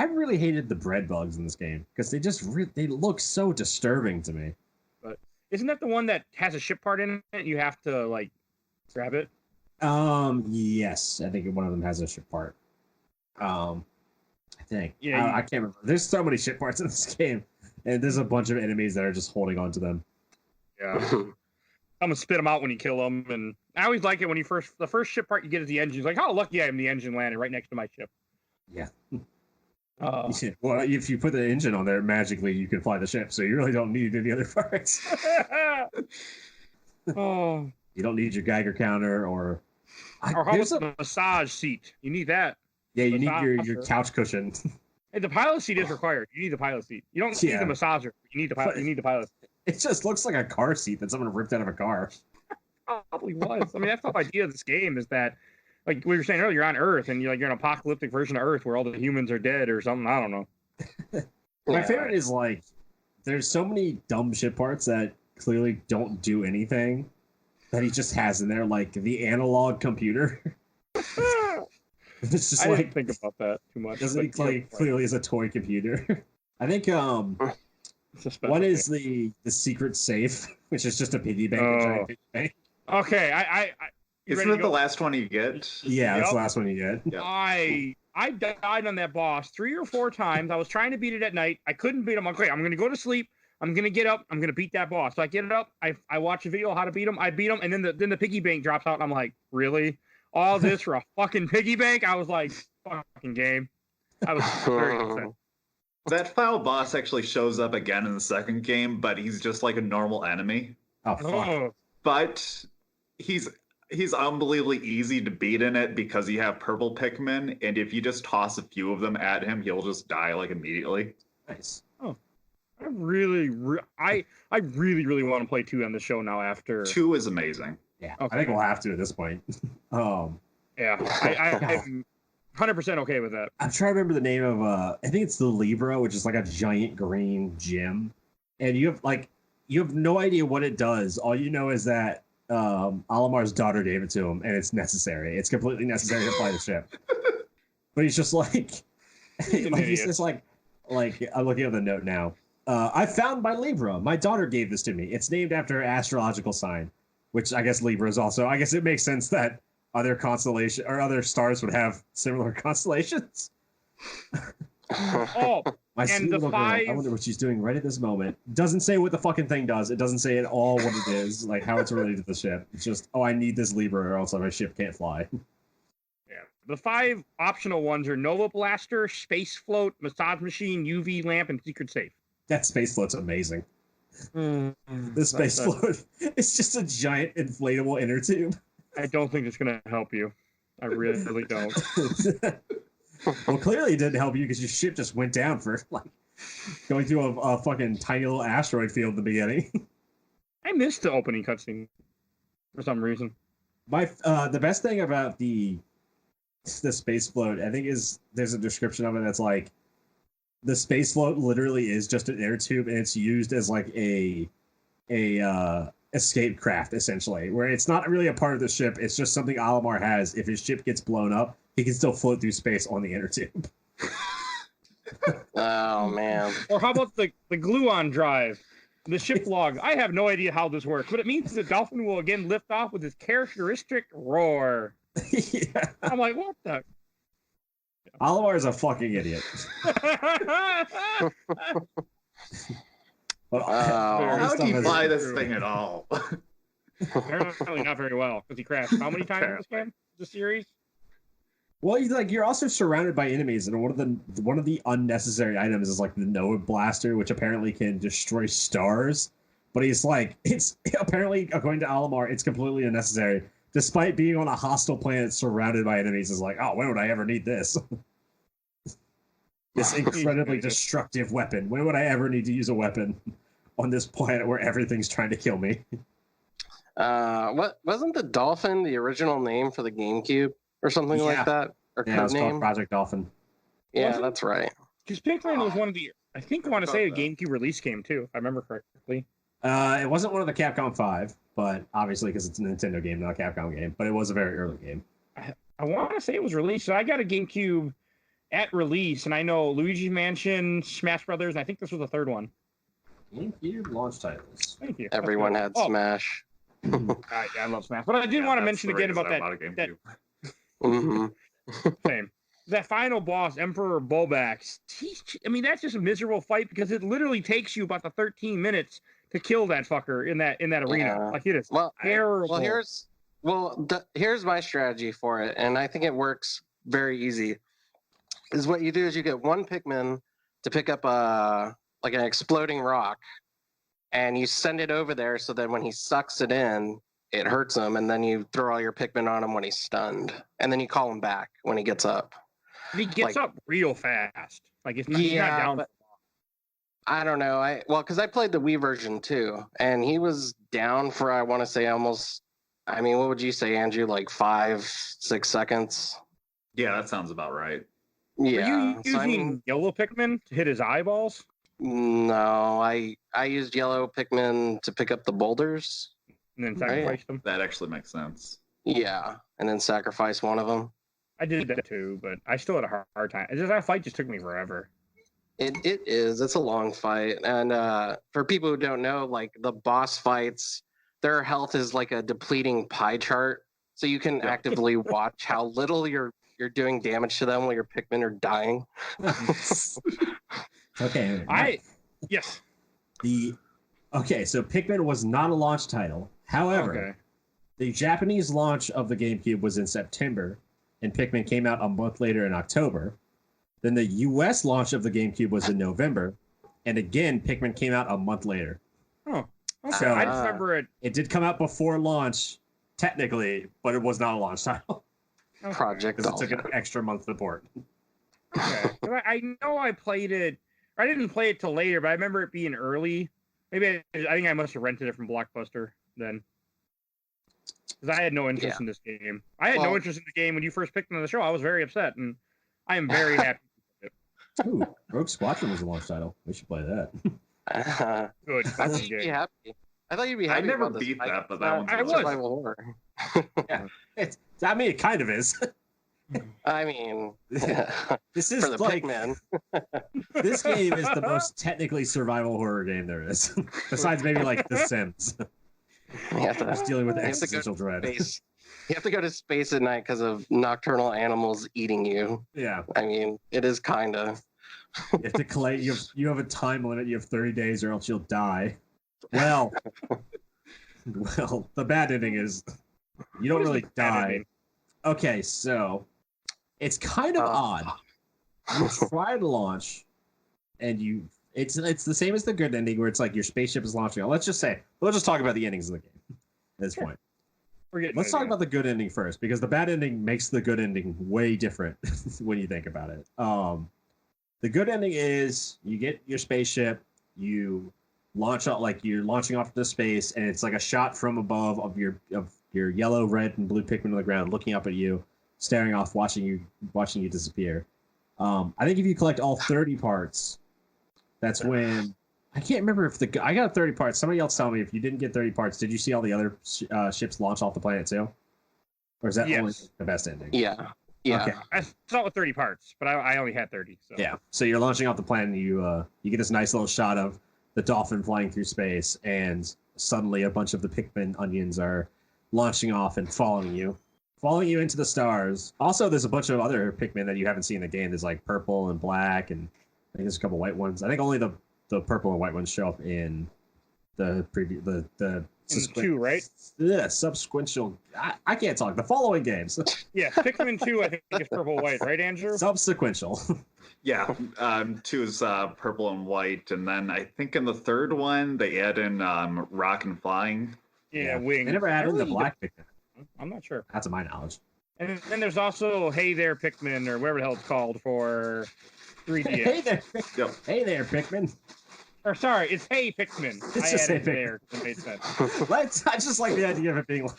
really hated the bread bugs in this game because they look so disturbing to me. But isn't that the one that has a ship part in it? You have to like grab it. Yes, I think one of them has a ship part. I think. Yeah, I can't remember. There's so many ship parts in this game, and there's a bunch of enemies that are just holding on to them. Yeah. I'm gonna spit them out when you kill them, and I always like it when the first ship part you get is the engine. It's like, how lucky I am! The engine landed right next to my ship. Yeah. Well, if you put the engine on there, magically you can fly the ship, so you really don't need any other parts. Oh. You don't need your Geiger counter or how about the massage seat? You need that. Yeah, you need your couch cushion. Hey, the pilot seat is required. You need the pilot seat. You don't need the massager. You need the pilot. You need the pilot. It just looks like a car seat that someone ripped out of a car. Probably was. I mean, that's the whole idea of this game is that, like we were saying earlier, you're on Earth and you're an apocalyptic version of Earth where all the humans are dead or something. I don't know. My favorite is like there's so many dumb shit parts that clearly don't do anything that he just has in there, like the analog computer. It's just I didn't think about that too much. Doesn't clearly is a toy computer. I think one is the secret safe, which is just a piggy bank. A giant piggy bank. Okay, isn't it the last one you get? Yeah, that's the last one you get. Yep. I died on that boss 3 or 4 times. I was trying to beat it at night. I couldn't beat him. Okay, I'm going to go to sleep. I'm gonna get up. I'm gonna beat that boss. So I get it up. I watch a video how to beat him. I beat him, and then the piggy bank drops out. And I'm like, really? All this for a fucking piggy bank? I was like, fucking game. I was very upset. That final boss actually shows up again in the second game, but he's just like a normal enemy. Oh fuck! But he's unbelievably easy to beat in it because you have purple Pikmin, and if you just toss a few of them at him, he'll just die like immediately. Nice. Oh, I really want to play 2 on the show now. After 2 is amazing. Yeah, okay. I think we'll have to at this point. Yeah, I'm 100% okay with that. I'm trying to remember the name of I think it's the Libra, which is like a giant green gem, and you have no idea what it does. All you know is that Alamar's daughter gave it to him, and it's necessary. It's completely necessary to fly the ship. But he's just like, he's just like I'm looking at the note now. I found my Libra. My daughter gave this to me. It's named after her astrological sign, which I guess Libra is also. I guess it makes sense that other constellation or other stars would have similar constellations. Oh, my sweet little girl. I wonder what she's doing right at this moment. Doesn't say what the fucking thing does. It doesn't say at all what it is, like how it's related to the ship. It's just, I need this Libra or else my ship can't fly. Yeah. The 5 optional ones are Nova Blaster, Space Float, Massage Machine, UV Lamp, and Secret Safe. That Space Float's amazing. The Space Float, it's just a giant inflatable inner tube. I don't think it's going to help you. I really don't. Well, clearly it didn't help you because your ship just went down for like going through a fucking tiny little asteroid field at the beginning. I missed the opening cutscene for some reason. The best thing about the space float, I think, is there's a description of it that's like the space float literally is just an air tube, and it's used as like a escape craft essentially, where it's not really a part of the ship. It's just something Alamar has. If his ship gets blown up, he can still float through space on the inner tube. Oh man! Or how about the gluon drive, the ship log? I have no idea how this works, but it means the dolphin will again lift off with his characteristic roar. Yeah. I'm like, what the? Alamar is a fucking idiot. How do you fly this thing at all? Apparently not very well, because he crashed how many times in this game? The series? Well, you're also surrounded by enemies, and one of the unnecessary items is like the Nova Blaster, which apparently can destroy stars. But he's like, it's apparently, according to Alamar, it's completely unnecessary. Despite being on a hostile planet surrounded by enemies, is like, oh, when would I ever need this? This incredibly destructive weapon. When would I ever need to use a weapon on this planet where everything's trying to kill me? What wasn't the Dolphin the original name for the GameCube or something like that? Or yeah, it was called Project Dolphin. Yeah, that's right. Because Pikmin was one of the, I want to say a GameCube release game too, if I remember correctly. It wasn't one of the Capcom 5, but obviously because it's a Nintendo game, not a Capcom game. But it was a very early game. I want to say it was released. So I got a GameCube at release, and I know Luigi's Mansion, Smash Brothers, and I think this was the third one. GameCube launch titles. Thank you. Everyone had Smash. I love Smash, but I did want to mention again about that. Same. That final boss, Emperor Bulbax. I mean, that's just a miserable fight because it literally takes you about the 13 minutes to kill that fucker in that arena. Like it is terrible. Here's my strategy for it, and I think it works very easy. Is what you do is you get one Pikmin to pick up like an exploding rock, and you send it over there so that when he sucks it in, it hurts him, and then you throw all your Pikmin on him when he's stunned, and then you call him back when he gets up. He gets up real fast. Like he's not down. But I don't know. Because I played the Wii version too, and he was down for I want to say almost. I mean, what would you say, Andrew? Like 5-6 seconds? Yeah, that sounds about right. Yeah. Are you using yellow Pikmin to hit his eyeballs? No, I used yellow Pikmin to pick up the boulders. And then sacrifice them? That actually makes sense. Yeah, and then sacrifice one of them. I did that too, but I still had a hard time. That fight just took me forever. It is. It's a long fight. And for people who don't know, like the boss fights, their health is like a depleting pie chart. So you can actively watch how little you're doing damage to them while your Pikmin are dying. Okay. Yes. So Pikmin was not a launch title. However, the Japanese launch of the GameCube was in September, and Pikmin came out a month later in October. Then the US launch of the GameCube was in November, and again, Pikmin came out a month later. Oh, okay. So, I just remember it. It did come out before launch, technically, but it was not a launch title. Okay. Project. Because it took an extra month to port. Okay. I know I played it. I didn't play it till later, but I remember it being early. Maybe I think I must have rented it from Blockbuster then. Because I had no interest in this game. I had no interest in the game when you first picked it on the show. I was very upset, and I am very happy with it. Ooh, Rogue Squadron was a launch title. We should play that. Good. I thought you'd be happy. I thought you'd be happy. I never beat that, but that one's survival horror. Yeah, it kind of is. I mean, this is for the Pikmin. This game is the most technically survival horror game there is, besides maybe like The Sims. Just dealing with existential dread. Space. You have to go to space at night because of nocturnal animals eating you. Yeah, I mean, it is kind of. You have to collect. You have a time limit. You have 30 days, or else you'll die. Well, the bad ending is you don't really die. Okay, so it's kind of odd. You try to launch, and it's the same as the good ending, where it's like your spaceship is launching. Let's just talk about the endings of the game at this point. Let's talk about the good ending first, because the bad ending makes the good ending way different when you think about it. The good ending is you get your spaceship, you launch out, like you're launching off into space, and it's like a shot from above of your yellow, red, and blue Pikmin on the ground, looking up at you, staring off, watching you disappear. I think if you collect all 30 parts, that's when I can't remember if I got 30 parts. Somebody else tell me if you didn't get 30 parts. Did you see all the other ships launch off the planet too, or is that only the best ending? Yeah. Okay. I saw it with 30 parts, but I only had 30. So. Yeah. So you're launching off the planet, and you get this nice little shot of the dolphin flying through space, and suddenly a bunch of the Pikmin onions are launching off and following you into the stars. Also, there's a bunch of other Pikmin that you haven't seen in the game. There's like purple and black, and I think there's a couple white ones. I think only the purple and white ones show up in the preview. The two, right? Yeah, subsequential. I can't talk. The following games. Yeah, Pikmin 2, I think is purple white, right, Andrew? Subsequential. Yeah, 2 is purple and white, and then I think in the third one they add in rock and flying. Yeah, wings. They never added in the black Pikmin. I'm not sure. That's to my knowledge. And then there's also Hey There Pikmin, or whatever the hell it's called for 3DS. Hey there, Pikmin. Hey there, Pikmin. Or sorry, it's Hey Pikmin. It's just Hey Pikmin. There. It made sense. I just like the idea of it being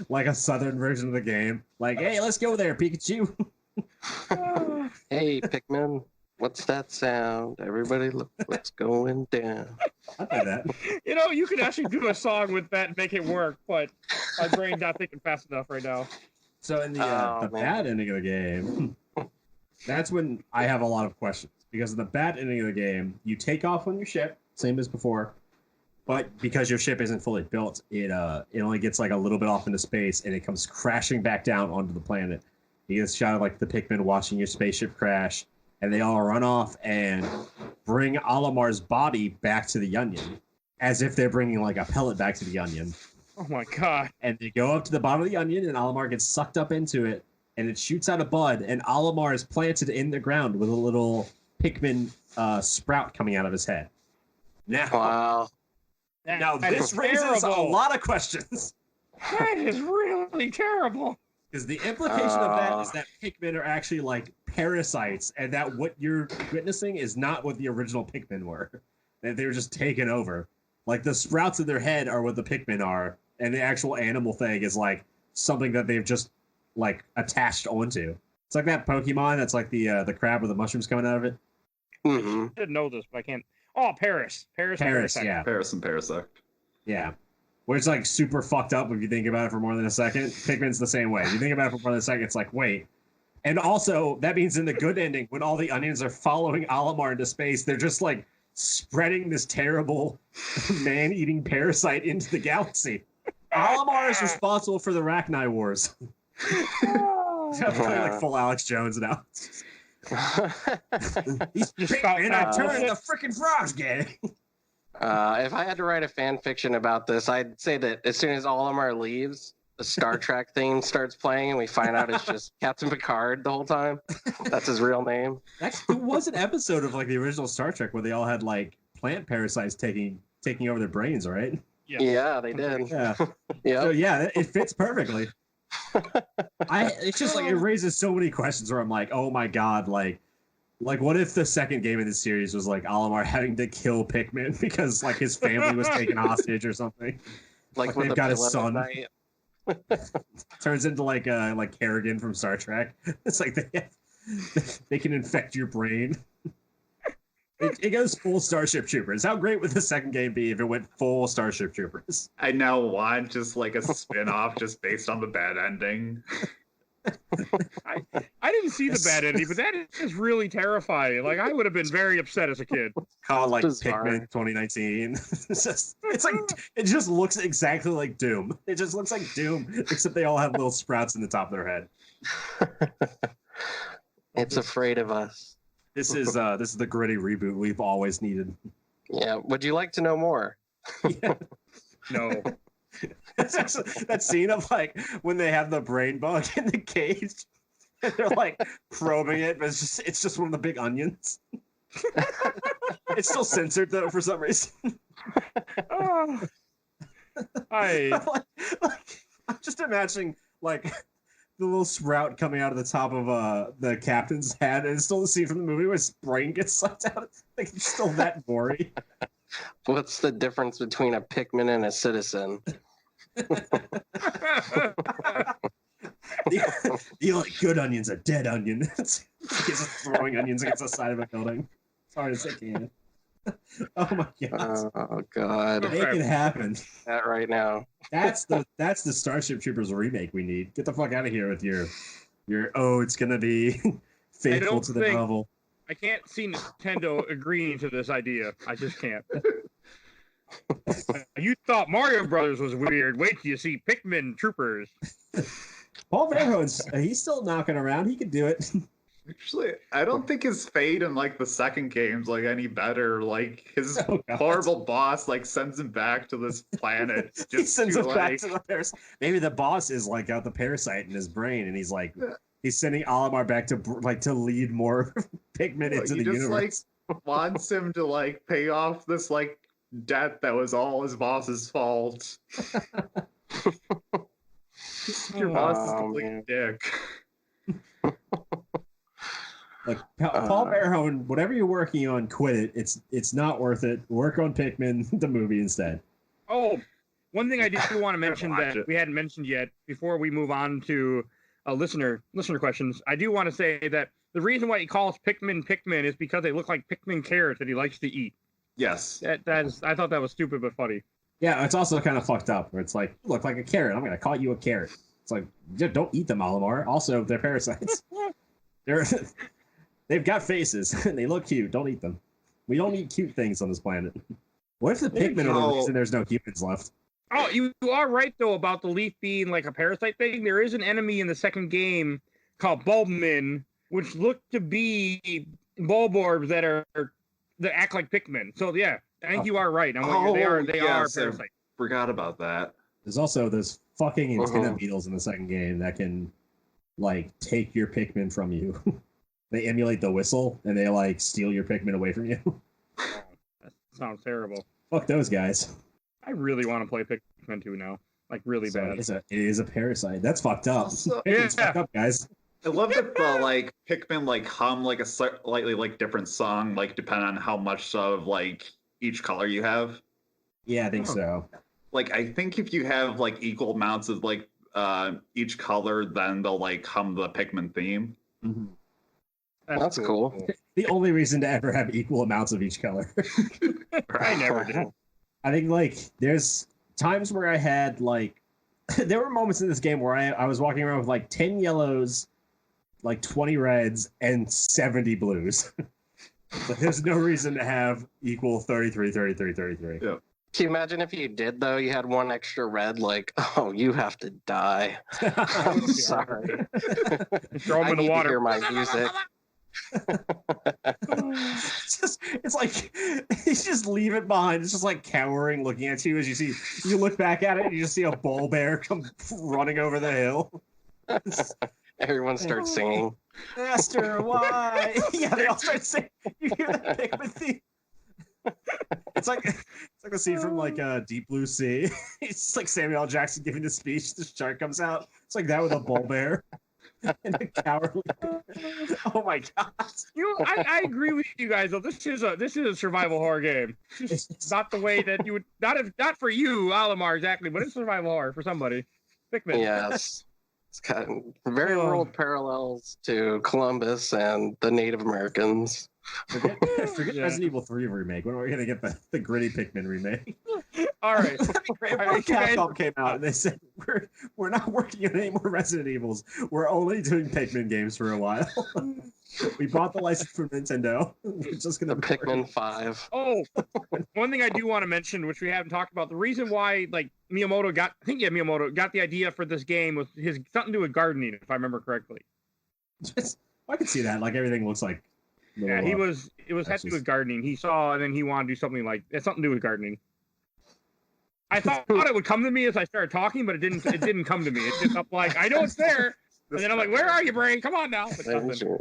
like a southern version of the game. Like, hey, let's go there, Pikachu. Hey, Pikmin. What's that sound? Everybody look what's going down. I know that. You could actually do a song with that and make it work, but my brain's not thinking fast enough right now. So in the bad ending of the game, that's when I have a lot of questions. Because in the bad ending of the game, you take off on your ship, same as before, but because your ship isn't fully built, it only gets like a little bit off into space, and it comes crashing back down onto the planet. You get a shot of like the Pikmin watching your spaceship crash, and they all run off and bring Olimar's body back to the onion, as if they're bringing like a pellet back to the onion. Oh my god. And they go up to the bottom of the onion, and Olimar gets sucked up into it, and it shoots out a bud, and Olimar is planted in the ground with a little Pikmin sprout coming out of his head. Now this raises a lot of questions. That is really terrible. Because the implication of that is that Pikmin are actually like parasites, and that what you're witnessing is not what the original Pikmin were. That they were just taken over. Like the sprouts in their head are what the Pikmin are, and the actual animal thing is like something that they've just like attached onto. It's like that Pokemon that's like the crab with the mushrooms coming out of it. Mm-hmm. I didn't know this, but I can't. Oh, Paris, yeah. Paris and Parasect. Yeah. Where it's like super fucked up if you think about it for more than a second. Pikmin's the same way. If you think about it for more than a second, it's like, wait. And also, that means in the good ending, when all the onions are following Olimar into space, they're just like spreading this terrible man-eating parasite into the galaxy. Olimar is responsible for the Rachni Wars. I'm playing like full Alex Jones now. These Pikmin are turning the freaking frogs gay. If I had to write a fan fiction about this, I'd say that as soon as Olimar leaves, the Star Trek theme starts playing, and we find out it's just Captain Picard the whole time. That's his real name. There was an episode of like the original Star Trek where they all had like plant parasites taking over their brains, right? Yeah, they did. Yeah. Yeah. So yeah, it fits perfectly. It's just like it raises so many questions where I'm like, oh my god, like what if the second game of the series was like Olimar having to kill Pikmin because like his family was taken hostage or something? Like they've got his son. Turns into like Kerrigan from Star Trek. It's like they can infect your brain. It goes full Starship Troopers. How great would the second game be if it went full Starship Troopers? I now want just like a spin-off just based on the bad ending. I didn't see the bad ending, but that is really terrifying. Like I would have been very upset as a kid. Called like Pikmin 2019. It just looks exactly like Doom. It just looks like Doom, except they all have little sprouts in the top of their head. It's afraid of us. This is the gritty reboot we've always needed. Yeah. Would you like to know more? Yeah. No. That scene of like when they have the brain bug in the cage and they're like probing it, but it's just one of the big onions. It's still censored though for some reason. Oh. I'm just imagining like the little sprout coming out of the top of the captain's head, and it's still the scene from the movie where his brain gets sucked out. Like it's still that gory. What's the difference between a Pikmin and a citizen? You like good onions, a dead onion. It's just throwing onions against the side of a building. It's hard to say, can. Oh my god! Oh god! Make it happen. That right now. That's the Starship Troopers remake we need. Get the fuck out of here with your it's gonna be faithful to the novel. I can't see Nintendo agreeing to this idea. I just can't. You thought Mario Brothers was weird. Wait till you see Pikmin Troopers. Paul Verhoeven's he's still knocking around. He could do it. Actually, I don't think his fate in like the second game's like any better. Like his horrible boss like sends him back to this planet. Just he sends him back like... to the parasite. Maybe the boss is like got the parasite in his brain, and he's like he's sending Olimar back to lead more Pikmin into the universe. Like wants him to like pay off this like debt that was all his boss's fault. Your boss is a complete dick. Like Paul Verhoeven, whatever you're working on, quit it. It's not worth it. Work on Pikmin, the movie, instead. Oh, one thing I do want to mention that we hadn't mentioned yet before we move on to listener questions. I do want to say that the reason why he calls Pikmin is because they look like Pikmin carrots that he likes to eat. Yes. That is. I thought that was stupid but funny. Yeah, it's also kind of fucked up. Where it's like, you look like a carrot. I'm gonna call you a carrot. It's like, don't eat them, Olimar. Also, they're parasites. They've got faces and they look cute. Don't eat them. We don't eat cute things on this planet. What if the Pikmin are the reason there's no humans left? Oh, you are right though about the leaf being like a parasite thing. There is an enemy in the second game called Bulbmin, which look to be Bulborbs that act like Pikmin. So yeah, I think you are right. They are parasites. I forgot about that. There's also those fucking antenna beetles in the second game that can like take your Pikmin from you. They emulate the whistle and they like steal your Pikmin away from you. Oh, that sounds terrible. Fuck those guys. I really want to play Pikmin 2 now. Like really bad. It is a parasite. That's fucked up. Also, it's fucked up, guys. I love that the like Pikmin like hum like a slightly like different song, like depending on how much of like each color you have. Yeah, I think so. Like I think if you have like equal amounts of like each color, then they'll like hum the Pikmin theme. Mm-hmm. That's cool. The only reason to ever have equal amounts of each color. I never did. I think like there's times where I had like there were moments in this game where I was walking around with like 10 yellows, like 20 reds, and 70 blues. But there's no reason to have equal 33, 33, 33. Yeah. Can you imagine if you did though? You had one extra red, like, oh, you have to die. I'm sorry. Throw them in the water. To hear my music. It's It's like you just leave it behind. It's just like cowering, looking at you as you look back at it, and you just see a bull bear come running over the hill. Everyone starts singing. Master, why? Yeah, they all start singing. You hear the Pikmin theme. It's like the scene from like Deep Blue Sea. It's just like Samuel L. Jackson giving the speech. The shark comes out. It's like that with a bull bear and a cowardly. Oh my god! I agree with you guys though. This is a survival horror game. It's not the way that you would not for you, Alamar, exactly, but it's survival horror for somebody. Pikmin. Yes. It's got very real parallels to Columbus and the Native Americans. Forget Resident Evil 3 remake. When are we gonna get the gritty Pikmin remake? All right. Capcom came out and they said we're not working on any more Resident Evils. We're only doing Pikmin games for a while. We bought the license from Nintendo. We're just gonna Pikmin 5. Oh, one thing I do want to mention, which we haven't talked about, the reason why Miyamoto got the idea for this game was something to do with gardening, if I remember correctly. I can see that. Like everything looks like. Yeah, it was had to do with gardening. He saw and then he wanted to do something like it's something to do with gardening. I thought it would come to me as I started talking, but it didn't. It didn't come to me. It's just up like I know it's there, and then I'm like, "Where are you, brain? Come on now!"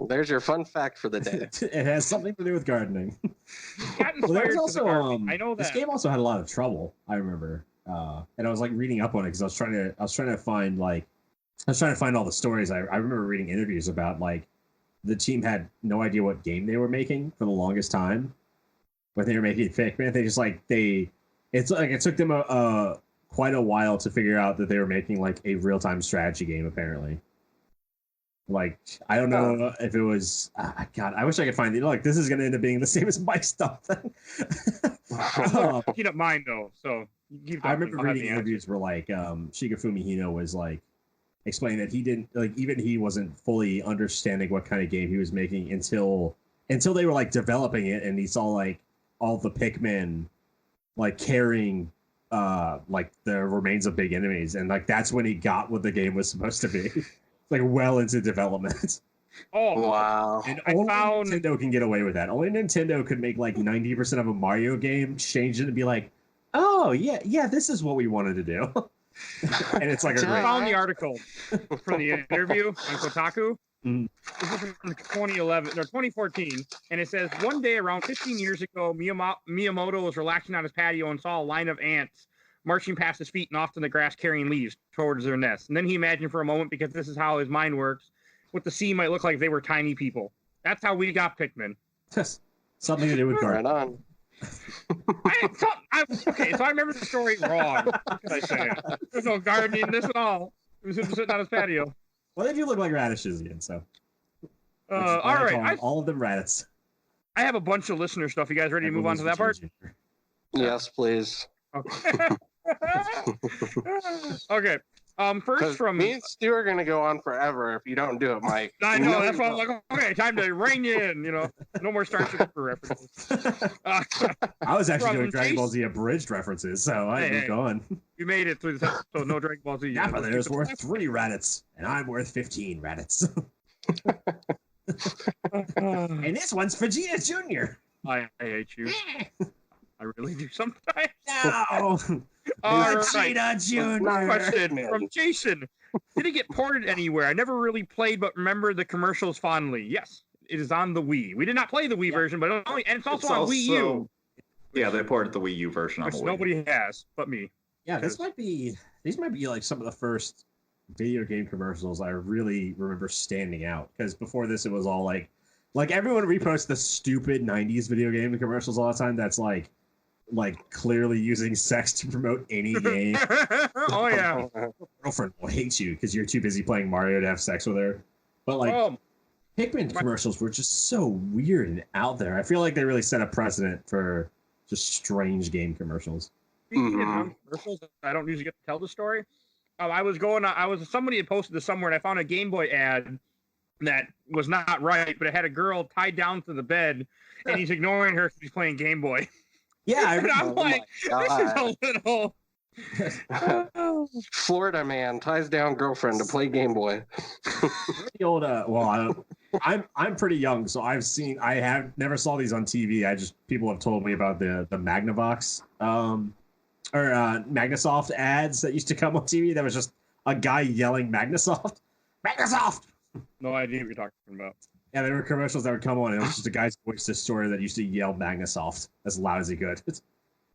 There's your fun fact for the day. It has something to do with gardening. Well, there's also I know that this game also had a lot of trouble. I remember, and I was like reading up on it because I was trying to find all the stories. I remember reading interviews about like the team had no idea what game they were making for the longest time. When they were making Pikmin, they just like it took them quite a while to figure out that they were making like a real-time strategy game, apparently. Like, I don't know if it was God, I wish I could find it. Like, this is gonna end up being the same as my stuff thing. Picking up mine though, so I remember reading interviews where like Shigefumi Hino was like explaining that he didn't like even he wasn't fully understanding what kind of game he was making until they were like developing it and he saw like all the Pikmin like carrying like the remains of big enemies, and like that's when he got what the game was supposed to be. Like well into development. Oh wow! And only Nintendo can get away with that. Only Nintendo could make like 90% of a Mario game, change it, and be like, "Oh yeah, this is what we wanted to do." And it's like I found the article from the interview on Kotaku. This is from 2011 or 2014, and it says one day around 15 years ago, Miyamoto was relaxing on his patio and saw a line of ants marching past his feet and off in the grass carrying leaves towards their nest. And then he imagined for a moment, because this is how his mind works, what the scene might look like if they were tiny people. That's how we got Pikmin. Something to do with gardening. Right on. Okay, so I remember the story wrong. What can I say? There's no gardening in this at all. He was sitting on his patio. Well, they do look like radishes again, so. All right. All of them radishes. I have a bunch of listener stuff. You guys ready to move on to that part? Yes, please. Okay. Okay. First from me and Stu are gonna go on forever if you don't do it, Mike. I know, that's why I'm like, okay, time to rein you in. No more Starship Trooper references. I was actually doing Dragon Ball Z abridged references, so I moved on. You made it through this episode, no Dragon Ball Z. Yeah, but there's worth 3 Raditz, and I'm worth 15 Raditz. And this one's Vegeta Jr. I hate you. I really do sometimes. No! Vegeta Jr. Question from Jason. Did it get ported anywhere? I never really played, but remember the commercials fondly. Yes, it is on the Wii. We did not play the Wii version, but it's also on Wii U. Yeah, they ported the Wii U version on the Wii. Nobody has but me. Yeah, these might be like some of the first video game commercials I really remember standing out. Because before this, it was all like everyone reposts the stupid 90s video game commercials all the time. That's like clearly using sex to promote any game. Oh yeah. Girlfriend will hate you because you're too busy playing Mario to have sex with her. But like Pikmin commercials were just so weird and out there. I feel like they really set a precedent for just strange game commercials. Speaking of commercials, I don't usually get to tell the story. Somebody had posted this somewhere, and I found a Game Boy ad that was not right, but it had a girl tied down to the bed, and he's ignoring her because he's playing Game Boy. Yeah, I'm like, this is a little. Florida man ties down girlfriend to play Game Boy. The old, I'm pretty young, so I have never saw these on TV. People have told me about the Magnavox or Magnasoft ads that used to come on TV. That was just a guy yelling Magnasoft. No idea what you're talking about. Yeah, there were commercials that would come on, and it was just a guy's voice story that used to yell Magnasoft as loud as he could.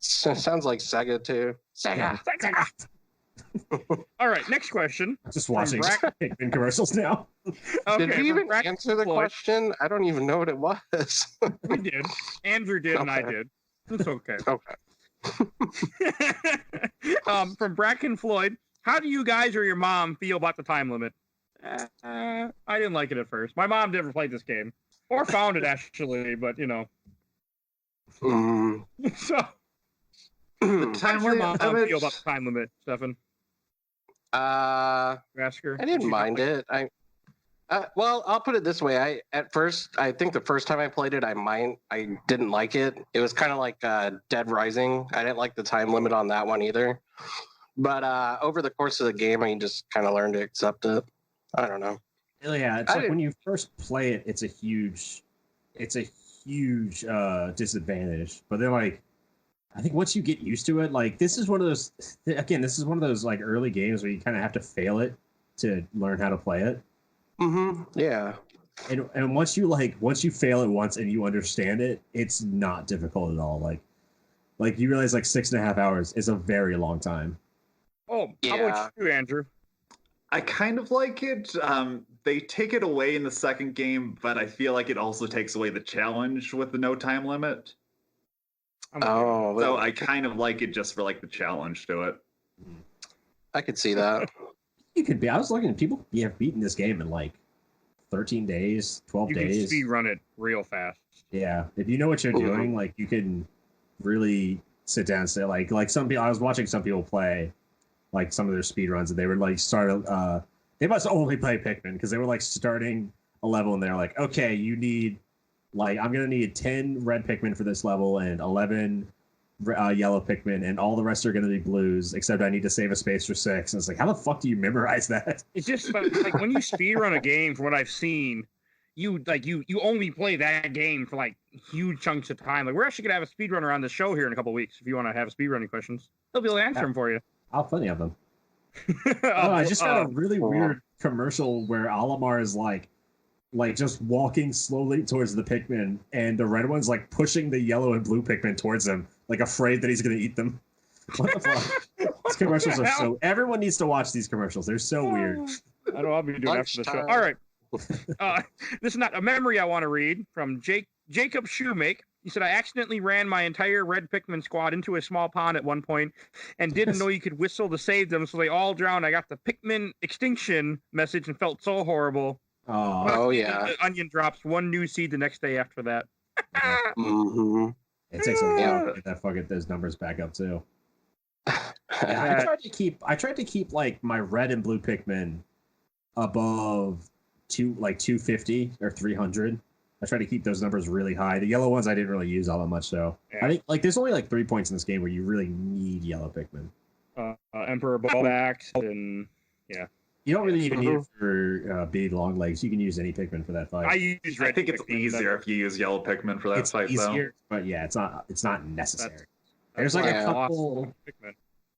Sounds like Sega too. Sega. All right, next question. Just watching Pikmin commercials now. Okay, did we even answer the question? I don't even know what it was. We did. Andrew did, and I did. It's okay. Okay. From Bracken Floyd, how do you guys or your mom feel about the time limit? I didn't like it at first. My mom never played this game, or found it actually, but you know. So, the time how does your mom feel about the time limit, Stefan? Ask her. I didn't mind it. Well, I'll put it this way. I think the first time I played it, I didn't like it. It was kind of like Dead Rising. I didn't like the time limit on that one either. But over the course of the game, I just kind of learned to accept it. I don't know. Yeah, it's like when you first play it, it's a huge disadvantage. But then, like, I think once you get used to it, like this is one of those like early games where you kind of have to fail it to learn how to play it. Yeah. And once you fail it once and you understand it, it's not difficult at all. Like you realize like 6.5 hours is a very long time. Oh, yeah. How about you, Andrew? I kind of like it. They take it away in the second game, but I feel like it also takes away the challenge with the no time limit. So I kind of like it just for like the challenge to it. I could see that. I was looking at people have beaten this game in like 13 days, 12 days. You can speed run it real fast. Yeah. If you know what you're doing, like you can really sit down and say like some people, I was watching some people play like some of their speed runs and they were like they must only play Pikmin because they were like starting a level and they're like, okay, you need like, I'm going to need 10 red Pikmin for this level and 11 yellow Pikmin, and all the rest are going to be blues, except I need to save a space for 6. And it's like, how the fuck do you memorize that? It's just like when you speedrun a game, from what I've seen, you only play that game for like huge chunks of time. Like, we're actually going to have a speedrunner on the show here in a couple of weeks. If you want to have speedrunning questions, they'll be able to answer them for you. I'll have plenty of them. I just got a really weird commercial where Olimar is like just walking slowly towards the Pikmin, and the red one's like pushing the yellow and blue Pikmin towards him, like afraid that he's going to eat them. What the fuck? These commercials are so... Everyone needs to watch these commercials. They're so weird. I know, I'll be doing after the show. All right. This is not a memory I want to read from Jacob Shoemake. He said, I accidentally ran my entire red Pikmin squad into a small pond at one point and didn't know you could whistle to save them, so they all drowned. I got the Pikmin extinction message and felt so horrible. Oh yeah. The onion drops one new seed the next day after that. It takes a while to get those numbers back up too. I tried to keep like my red and blue Pikmin above 250 or 300. I tried to keep those numbers really high. The yellow ones I didn't really use all that much, so I think like there's only like 3 points in this game where you really need yellow Pikmin. Emperor Ballback and yeah. You don't really even need it for big long legs. You can use any Pikmin for that fight. I think it's easier if you use yellow Pikmin for that fight, though. But yeah, it's not necessary. There's like a couple.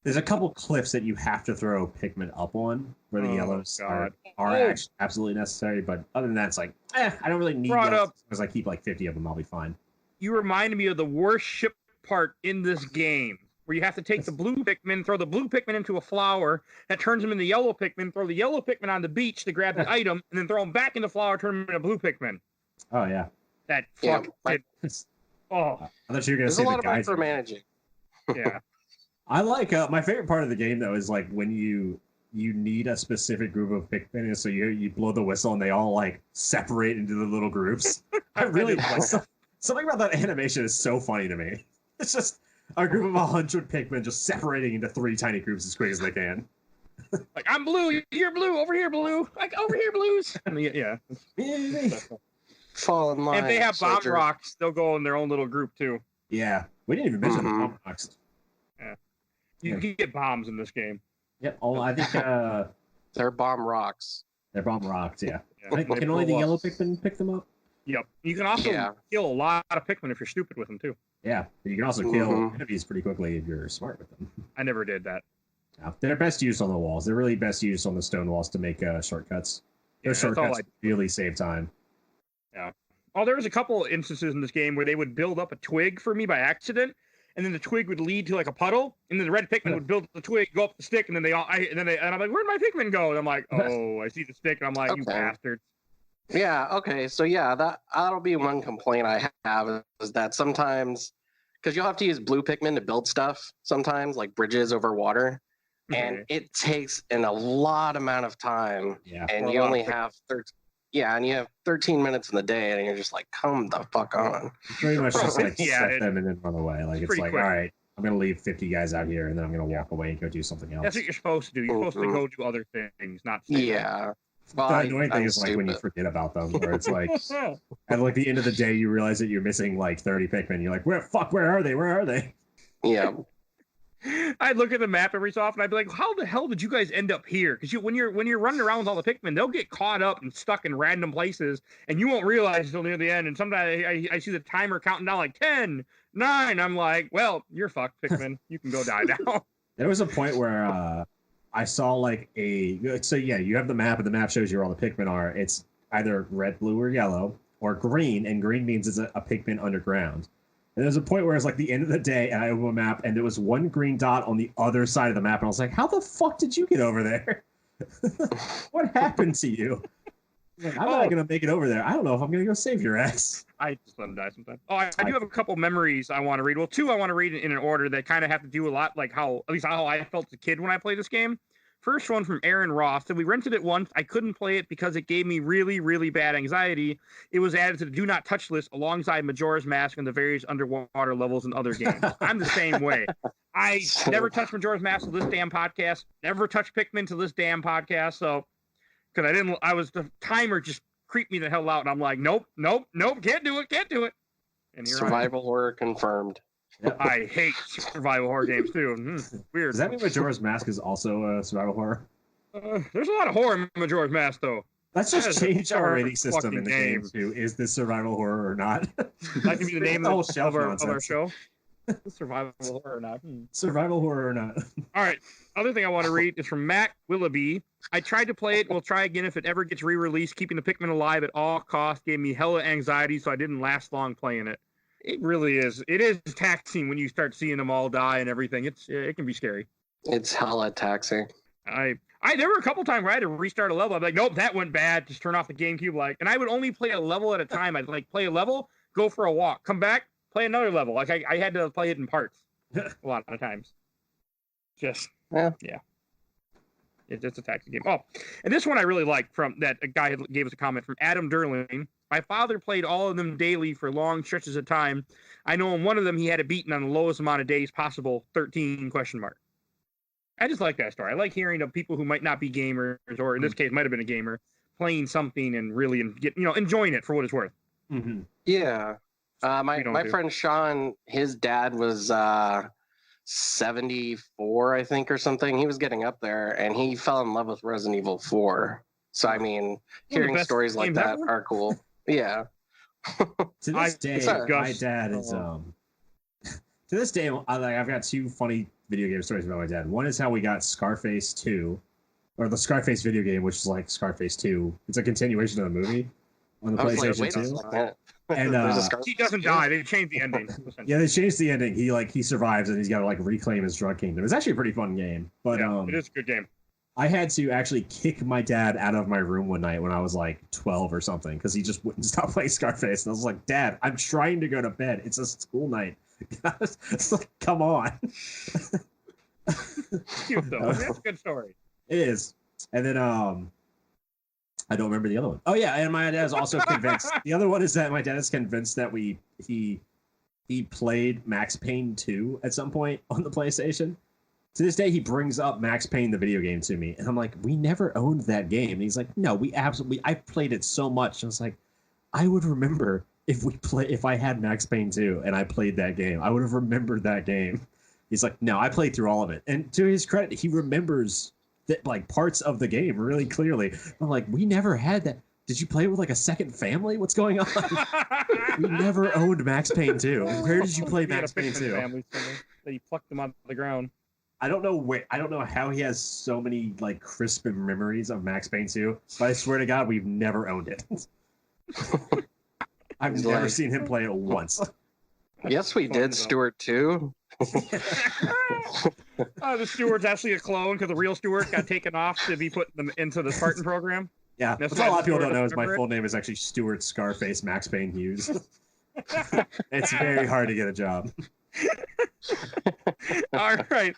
There's a couple cliffs that you have to throw Pikmin up on where the yellows are actually absolutely necessary. But other than that, it's like, I don't really need yellows because I keep like 50 of them. I'll be fine. You reminded me of the worst ship part in this game, where you have to take the blue Pikmin, throw the blue Pikmin into a flower, that turns them into yellow Pikmin, throw the yellow Pikmin on the beach to grab the item, and then throw them back in the flower, turn them into blue Pikmin. Oh, yeah. That fuck. I thought you were going to say There's a lot of micromanaging. Yeah. I like, my favorite part of the game, though, is like when you need a specific group of Pikmin, and so you blow the whistle and they all like separate into the little groups. I really like something about that animation is so funny to me. It's just a group of 100 Pikmin just separating into 3 tiny groups as quick as they can. Like, I'm blue, you're blue, over here, blue. Like, over here, blues. Yeah. Fall in line. And if they have bomb rocks, they'll go in their own little group, too. Yeah. We didn't even mention the bomb rocks. Yeah. You can get bombs in this game. Yep. I think... they're bomb rocks. They're bomb rocks, yeah. Yeah. Can only the yellow Pikmin pick them up? Yep. You can also kill a lot of Pikmin if you're stupid with them, too. Yeah. You can also kill enemies pretty quickly if you're smart with them. I never did that. Yeah. They're best used on the walls. They're really best used on the stone walls to make shortcuts. Those shortcuts really save time. Yeah. Oh, there was a couple instances in this game where they would build up a twig for me by accident, and then the twig would lead to like a puddle, and then the red Pikmin would build the twig, go up the stick, and then and I'm like, where'd my Pikmin go? And I'm like, oh, I see the stick, and I'm like, you bastards. Yeah, okay. So yeah, that'll be one complaint I have is that sometimes, because you'll have to use blue Pikmin to build stuff sometimes, like bridges over water, and it takes a lot amount of time, and you only have 13 minutes in the day, and you're just like, come the fuck on. Pretty much just like set them and then run away. Like it's like, quick. All right, I'm gonna leave 50 guys out here, and then I'm gonna walk away and go do something else. That's what you're supposed to do. You're supposed to go do other things, not Well, the annoying thing is like when you forget about them, where it's like at like the end of the day, you realize that you're missing like 30 Pikmin. You're like, where are they? Where are they? Yeah. I'd look at the map every so often. I'd be like, how the hell did you guys end up here? Because when you're running around with all the Pikmin, they'll get caught up and stuck in random places, and you won't realize until near the end. And sometimes I see the timer counting down like 10, 9. I'm like, well, you're fucked, Pikmin. You can go die now. There was a point where I saw like you have the map, and the map shows you where all the Pikmin are. It's either red, blue, or yellow, or green, and green means it's a Pikmin underground. And there's a point where it's like the end of the day, and I open a map, and there was one green dot on the other side of the map, and I was like, how the fuck did you get over there? What happened to you? Like, I'm not going to make it over there. I don't know if I'm going to go save your ass. I just let him die sometimes. Oh, I do have a couple memories I want to read. Well, 2 I want to read in an order that kind of have to do a lot, like at least how I felt as a kid when I played this game. First one from Aaron Roth. And we rented it once. I couldn't play it because it gave me really, really bad anxiety. It was added to the do not touch list alongside Majora's Mask and the various underwater levels in other games. I'm the same way. I never touched Majora's Mask till this damn podcast. Never touched Pikmin till this damn podcast. So, because the timer just creeped me the hell out. And I'm like, nope, can't do it. And here Survival horror confirmed. Yep. I hate survival horror games too. Weird. Does that mean Majora's Mask is also a survival horror? There's a lot of horror in Majora's Mask, though. Let's just change our rating system in the game to is this survival horror or not? That can be the name of our show. Survival horror or not. Survival horror or not. All right. Other thing I want to read is from Matt Willoughby. I tried to play it. We'll try again if it ever gets re-released. Keeping the Pikmin alive at all costs gave me hella anxiety, so I didn't last long playing it. It really is. It is taxing when you start seeing them all die and everything. It can be scary. It's hella taxing. There were a couple times where I had to restart a level. I'd be like, nope, that went bad. Just turn off the GameCube. And I would only play a level at a time. I'd play a level, go for a walk, come back, play another level. I had to play it in parts a lot of times. Just yeah. It's just a taxi game. Oh, and this one I really like from that a guy gave us a comment from Adam Derling. My father played all of them daily for long stretches of time. I know in one of them he had it beaten on the lowest amount of days possible, 13 ? I just like that story. I like hearing of people who might not be gamers, or in this case might have been a gamer, playing something and really enjoying it for what it's worth. Mm-hmm. Yeah. My friend Sean, his dad was 74, I think, or something. He was getting up there, and he fell in love with Resident Evil 4. So, I mean, hearing stories like that are cool. Yeah. To this day, my dad is to this day, I've got 2 funny video game stories about my dad. One is how we got Scarface 2, or the Scarface video game, which is like Scarface 2. It's a continuation of the movie on the PlayStation 2. And he doesn't die. They changed the ending. Yeah, they changed the ending. He survives, and he's got to reclaim his drug kingdom. It's actually a pretty fun game. But it is a good game. I had to actually kick my dad out of my room one night when I was like 12 or something because he just wouldn't stop playing Scarface. And I was like, Dad, I'm trying to go to bed. It's a school night. It's like, come on. Cute though. That's a good story. It is. And then I don't remember the other one. Oh yeah, and my dad is also convinced. The other one is that my dad is convinced that he played Max Payne 2 at some point on the PlayStation. To this day, he brings up Max Payne, the video game, to me. And I'm like, we never owned that game. And he's like, no, I played it so much. And I was like, I would remember if I had Max Payne 2 and I played that game. I would have remembered that game. He's like, no, I played through all of it. And to his credit, he remembers that, parts of the game really clearly. I'm like, we never had that. did you play with like a second family? What's going on? We never owned Max Payne 2. Where did you play Max Payne 2? Family that he plucked them out of the ground. I don't know how he has so many like crisp memories of Max Payne 2, but I swear to God, we've never owned it. I've never seen him play it once. Yes, we did, Stuart, too. The Stuart's actually a clone because the real Stuart got taken off to be put into the Spartan program. Yeah, that's what a lot of people don't know is my full name is actually Stuart Scarface Max Payne Hughes. It's very hard to get a job. All right.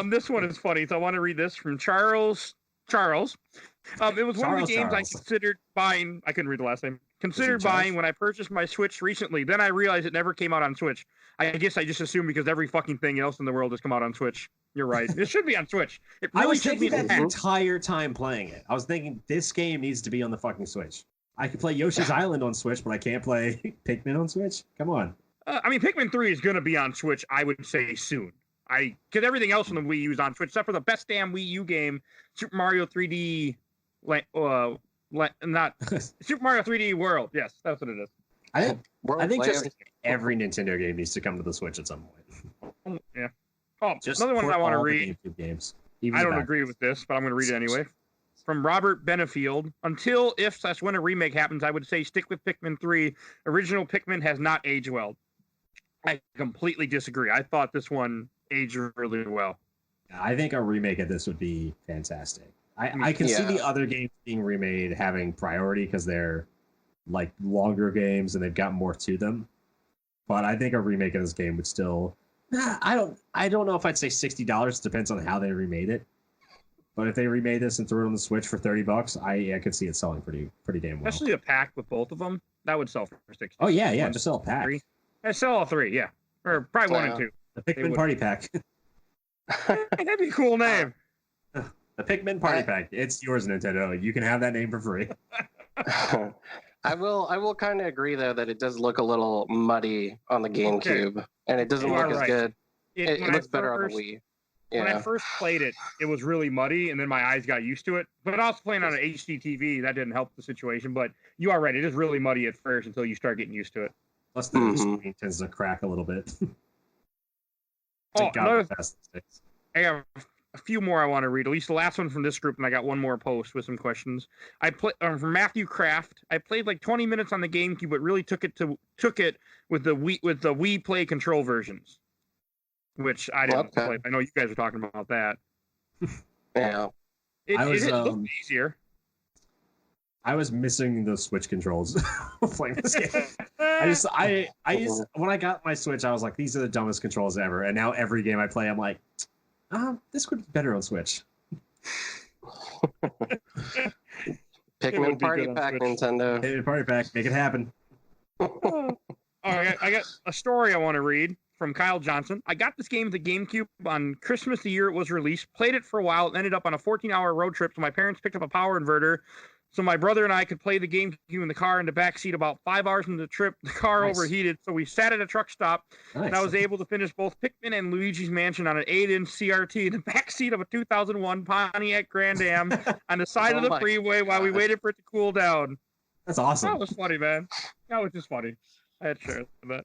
This one is funny, so I want to read this from Charles. It was one of the games I considered buying. I couldn't read the last name. Considered buying when I purchased my Switch recently. Then I realized it never came out on Switch. I guess I just assumed because every fucking thing else in the world has come out on Switch. You're right. It should be on Switch. It really I was should thinking be that the entire time playing it. I was thinking this game needs to be on the fucking Switch. I could play Yoshi's Island on Switch, but I can't play Pikmin on Switch. Come on. I mean, Pikmin 3 is going to be on Switch, I would say, soon. Because everything else on the Wii U is on Switch, except for the best damn Wii U game, Super Mario 3D... not Super Mario 3D World. Yes, that's what it is. I think just every Nintendo game needs to come to the Switch at some point. Yeah. Oh, just another one I want to read. Games, I don't agree with this, but I'm going to read it anyway. From Robert Benefield. Until if/when a remake happens, I would say stick with Pikmin 3. Original Pikmin has not aged well. I completely disagree. I thought this one aged really well. I think a remake of this would be fantastic. I can see the other games being remade having priority because they're like longer games and they've got more to them. But I think a remake of this game would still. I don't know if I'd say $60. Depends on how they remade it. But if they remade this and threw it on the Switch for $30, I could see it selling pretty damn well. Especially a pack with both of them, that would sell for $60. Oh yeah, just sell a pack. I sell all three, yeah, or probably 1 and 2. The Pikmin Party Pack. That'd be a cool name. The Pikmin Party Pack. It's yours, Nintendo. You can have that name for free. I will kind of agree though that it does look a little muddy on the GameCube, and it doesn't look as good. It looks better on the Wii. Yeah. When I first played it, it was really muddy, and then my eyes got used to it. But I was playing on an HD TV. That didn't help the situation. But you are right. It is really muddy at first until you start getting used to it. Plus, the screen tends to crack a little bit. I have a few more I want to read. At least the last one from this group, and I got one more post with some questions. I from Matthew Kraft. I played like 20 minutes on the GameCube, but really took it with the Wii Play control versions, which I didn't play. I know you guys are talking about that. Yeah, it looked easier. I was missing the Switch controls playing this game. I when I got my Switch, I was like, these are the dumbest controls ever. And now every game I play, I'm like, this would be better on Switch. Pikmin Party Pack, Nintendo. Pikmin Party Pack, make it happen. All right, I got a story I want to read from Kyle Johnson. I got this game, the GameCube, on Christmas the year it was released. Played it for a while. It ended up on a 14-hour road trip. So my parents picked up a power inverter. So my brother and I could play the GameCube in the car in the back seat. About 5 hours into the trip, the car overheated, so we sat at a truck stop, and I was able to finish both Pikmin and Luigi's Mansion on an 8-inch CRT in the back seat of a 2001 Pontiac Grand Am on the side of the freeway while we waited for it to cool down. That's awesome. That was funny, man. That was just funny. I had to share that.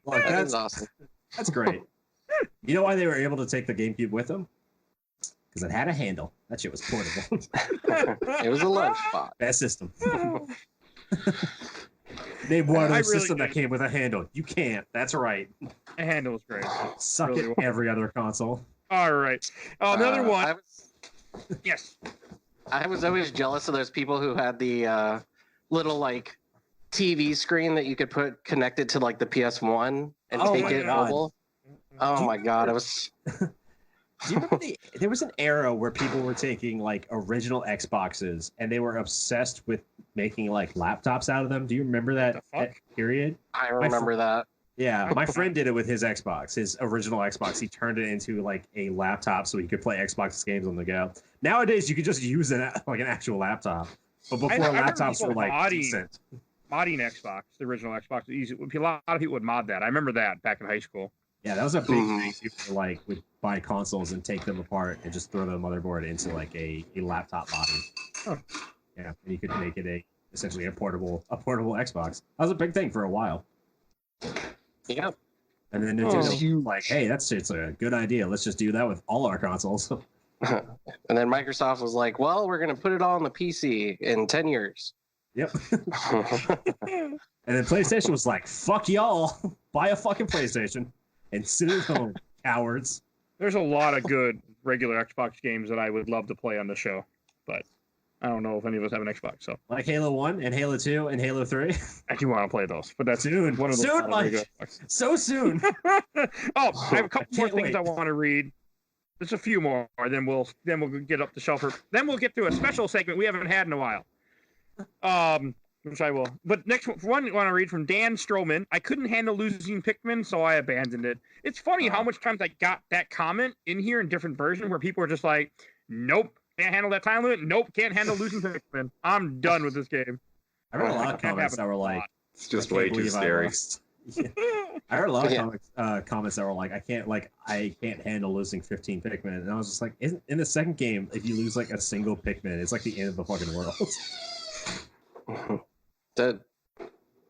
Well, that's awesome. That's great. You know why they were able to take the GameCube with them? Because it had a handle. That shit was portable. It was a lunchbox. Best system. Name one other system that came with a handle. You can't. That's right. A handle was great. Suck it, every other console. All right. Another one. Yes. I was always jealous of those people who had the little like TV screen that you could connect it to like the PS1 and take it mobile. Oh my god, I was. Do you remember there was an era where people were taking like original Xboxes and they were obsessed with making like laptops out of them? Do you remember that period? I remember that. Yeah, my friend did it with his Xbox, his original Xbox. He turned it into like a laptop so he could play Xbox games on the go. Nowadays, you could just use it like an actual laptop. But before laptops were like decent. Modding Xbox, the original Xbox, easy. A lot of people would mod that. I remember that back in high school. Yeah, that was a big thing. People like would buy consoles and take them apart and just throw the motherboard into like a laptop body. Oh. Yeah, and you could make it essentially a portable Xbox. That was a big thing for a while. Yeah. And then Nintendo was like, hey, that's it's a good idea. Let's just do that with all our consoles. And then Microsoft was like, well, we're going to put it all on the PC in 10 years. Yep. And then PlayStation was like, fuck y'all. Buy a fucking PlayStation and sit at home, cowards. There's a lot of good regular Xbox games that I would love to play on the show, but I don't know if any of us have an Xbox. So like Halo 1 and Halo 2 and Halo 3. I do want to play those, but that's soon. One of those soon, Mike. So soon. Oh, I have a couple more things I want to read. There's a few more, then we'll get up the shelf. Then we'll get to a special segment we haven't had in a while. Which I will. But next one I want to read from Dan Stroman. I couldn't handle losing Pikmin, so I abandoned it. It's funny how much times I got that comment in here in different versions where people are just like, nope, can't handle that time limit. Nope, can't handle losing Pikmin. I'm done with this game. I read a lot of comments that were like, it's just way too scary. Yeah. I heard a lot of comments that were like, I can't handle losing 15 Pikmin, and I was just like, in the second game, if you lose like a single Pikmin, it's like the end of the fucking world.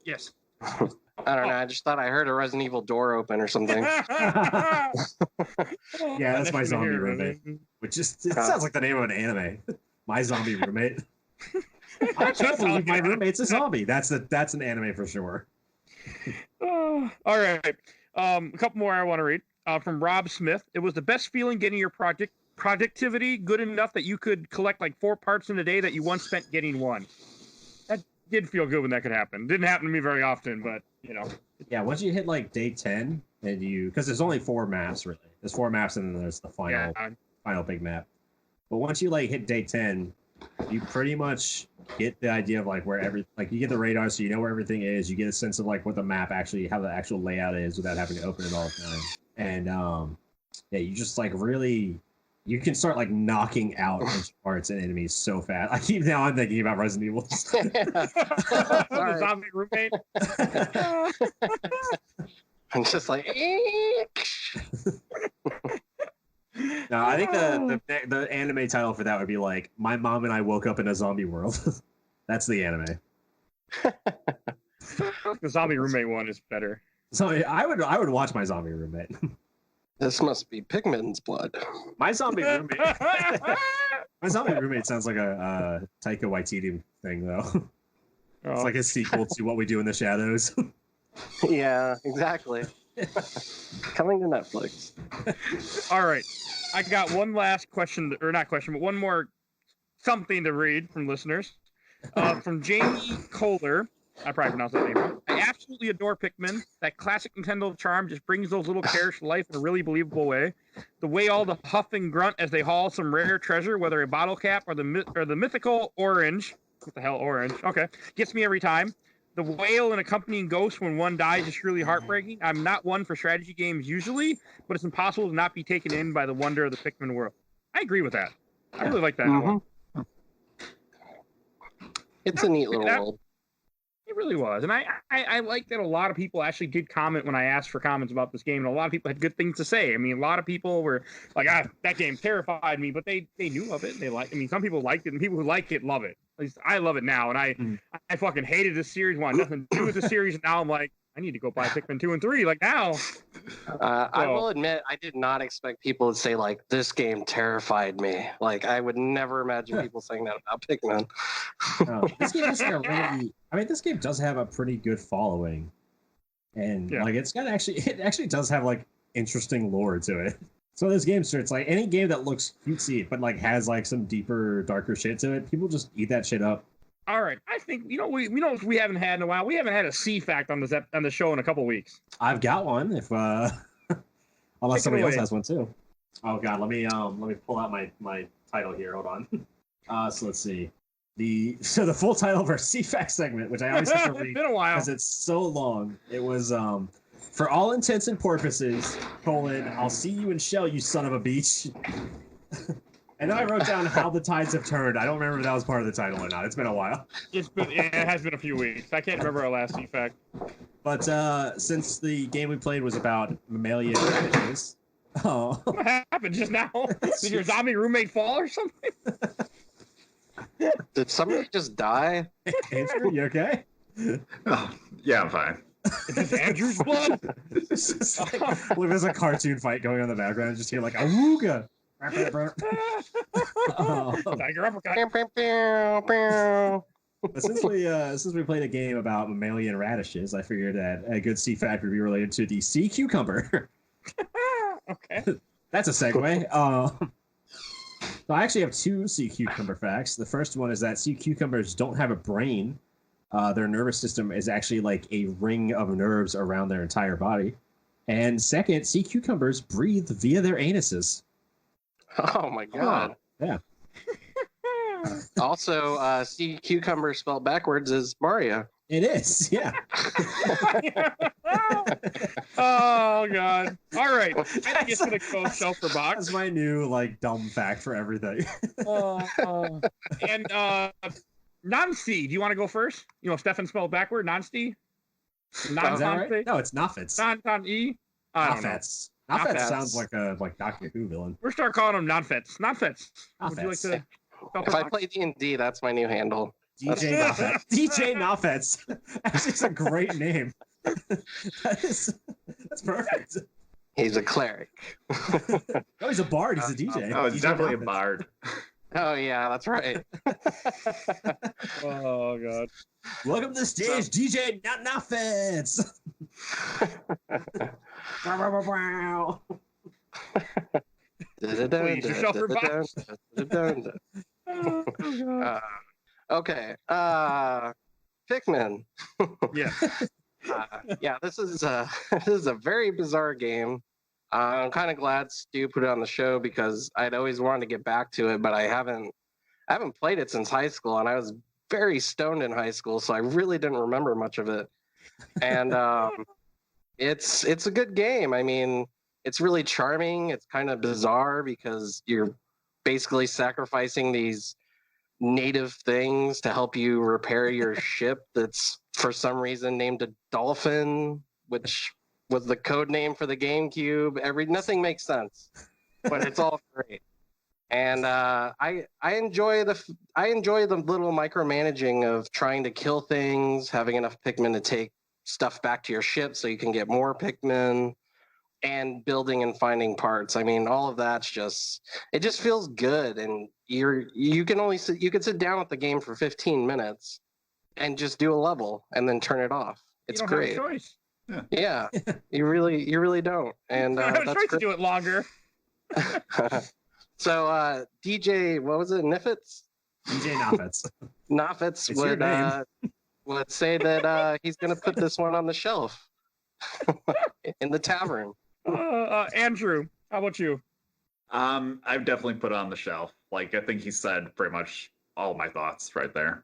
Yes. I don't know. I just thought I heard a Resident Evil door open or something. Yeah, that's my zombie roommate. Which just sounds like the name of an anime. My zombie roommate. I can't believe my roommate's a zombie. That's an anime for sure. All right. A couple more I want to read from Rob Smith. It was the best feeling getting your productivity good enough that you could collect like 4 parts in a day that you once spent getting 1. That did feel good when that could happen. Didn't happen to me very often, but you know. Yeah, once you hit like day 10 and because there's only 4 maps really. There's 4 maps and then there's the final big map. But once you like hit day 10, you pretty much get the idea of like where you get the radar, so you know where everything is. You get a sense of like what the map actually, how the actual layout is without having to open it all the time. And yeah, you just like really, you can start like knocking out parts and enemies so fast. I'm thinking about Resident Evil. The zombie roommate. I'm just like. No, I think the anime title for that would be like My Mom and I Woke Up in a Zombie World. That's the anime. The zombie roommate one is better. So I would watch My Zombie Roommate. This must be Pikmin's blood. My zombie roommate. My zombie roommate sounds like a Taika Waititi thing, though. Oh. It's like a sequel to What We Do in the Shadows. Yeah, exactly. Coming to Netflix. All right. I got one last question, or not question, but one more something to read from listeners. From Jamie Kohler. I probably pronounced that name wrong. I absolutely adore Pikmin. That classic Nintendo charm just brings those little characters to life in a really believable way. The way all the huff and grunt as they haul some rare treasure, whether a bottle cap or the mythical orange. What the hell, orange? Okay. Gets me every time. The wail and accompanying ghost when one dies is truly heartbreaking. I'm not one for strategy games usually, but it's impossible to not be taken in by the wonder of the Pikmin world. I agree with that. I really like that one. It's a neat little world. It really was. And I like that a lot of people actually did comment when I asked for comments about this game, and a lot of people had good things to say. I mean, a lot of people were like, that game terrified me, but they knew of it. Some people liked it, and people who like it love it. At least I love it now, and I fucking hated this series, wanted nothing to do with the series, and now I'm like, I need to go buy Pikmin 2 and 3, like now. I will admit, I did not expect people to say, like, this game terrified me. Like, I would never imagine people saying that about Pikmin. This game has this game does have a pretty good following. And, like, it actually does have, like, interesting lore to it. So this game, so it's like any game that looks cutesy, but, like, has, like, some deeper, darker shit to it, people just eat that shit up. All right, I think we haven't had in a while. We haven't had a C fact on the show in a couple weeks. I've got one. If unless somebody else has one too. Oh God, let me pull out my title here. Hold on. So let's see. The full title of our C fact segment, which I always have to read it's been a while because it's so long. It was for all intents and purposes: I'll see you in Shell, you son of a beach. And then I wrote down how the tides have turned. I don't remember if that was part of the title or not. It's been a while. It has been a few weeks. I can't remember our last fact. But since the game we played was about mammalian fishes. Oh. What happened just now? Did your zombie roommate fall or something? Did somebody just die? Andrew, you okay? Oh, yeah, I'm fine. Is this Andrew's blood? It's just like, there's a cartoon fight going on in the background. Just hear like a wooga. Tiger uppercut. Since we played a game about mammalian radishes, I figured that a good sea fact would be related to the sea cucumber. Okay. That's a segue. So I actually have two sea cucumber facts. The first one is that sea cucumbers don't have a brain. Their nervous system is actually like a ring of nerves around their entire body. And second, sea cucumbers breathe via their anuses. Oh my god. Yeah. Also, sea cucumber spelled backwards is Mario. It is, yeah. Oh god. All right. I think it's gonna go shelf for box. That's my new like dumb fact for everything. And non-C, do you want to go first? You know, Stefan spelled backward, non-C? Right? No, it's Noffets. Non-E? Noffets. Noffets sounds like a Doctor Who villain. We're start calling them non-fets. Non-fets. Would you like to? If I play D&D, that's my new handle. DJ Noffets. DJ Noffets. Actually, it's a great name. That's perfect. He's a cleric. No, he's a bard. He's a DJ. Oh, it's DJ definitely Noffets. a bard. Oh yeah, that's right. Oh god. Welcome to the stage, DJ Noffets. Please, yourself for box. Okay. Pikmin. Yeah. Yeah, this is a very bizarre game. I'm kind of glad Stu put it on the show because I'd always wanted to get back to it, but I haven't played it since high school, and I was very stoned in high school, so I really didn't remember much of it. And it's a good game. I mean, it's really charming. It's kind of bizarre because you're basically sacrificing these native things to help you repair your ship that's for some reason named a dolphin, which was the code name for the GameCube. Nothing makes sense, but it's all great. And I enjoy the little micromanaging of trying to kill things, having enough Pikmin to take stuff back to your ship so you can get more Pikmin, and building and finding parts. I mean, all of that's just feels good, and you can sit down with the game for 15 minutes and just do a level and then turn it off. It's great. You don't have a choice. Yeah, you really don't. And You don't have a that's choice great. to do it longer. So DJ, what was it? Niffets? DJ Noffets. Noffets would say that he's going to put this one on the shelf in the tavern. Andrew, how about you? I've definitely put it on the shelf. Like, I think he said pretty much all my thoughts right there.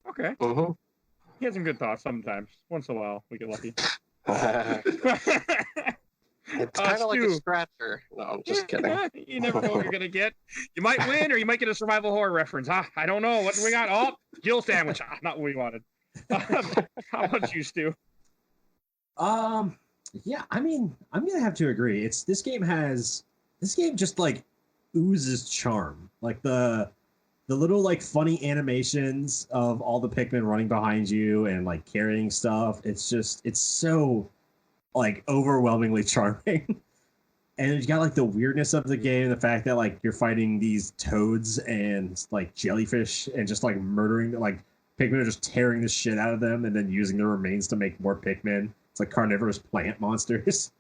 Okay. Mm-hmm. He has some good thoughts sometimes. Once in a while, we get lucky. It's kind of like a scratcher. No, I'm just kidding. You never know what you're gonna get. You might win, or you might get a survival horror reference. Huh? I don't know. What do we got? Oh, Jill sandwich. Not what we wanted. How about you, Stu? Yeah, I mean, I'm gonna have to agree. This game just like oozes charm. Like the little like funny animations of all the Pikmin running behind you and like carrying stuff. It's so like overwhelmingly charming. And you got like the weirdness of the game, the fact that like you're fighting these toads and like jellyfish and just like murdering, like Pikmin are just tearing the shit out of them and then using the remains to make more Pikmin. It's like carnivorous plant monsters.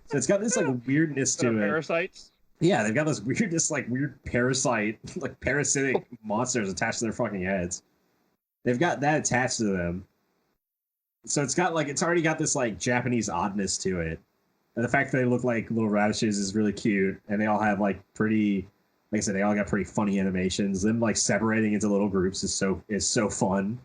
So it's got this like weirdness to it. Parasites. Yeah, they've got this weirdness, like weird parasite, like parasitic monsters attached to their fucking heads. They've got that attached to them. So it's already got this like Japanese oddness to it. And the fact that they look like little radishes is really cute. And they all have like pretty, like I said, they all got pretty funny animations. Them like separating into little groups is so fun.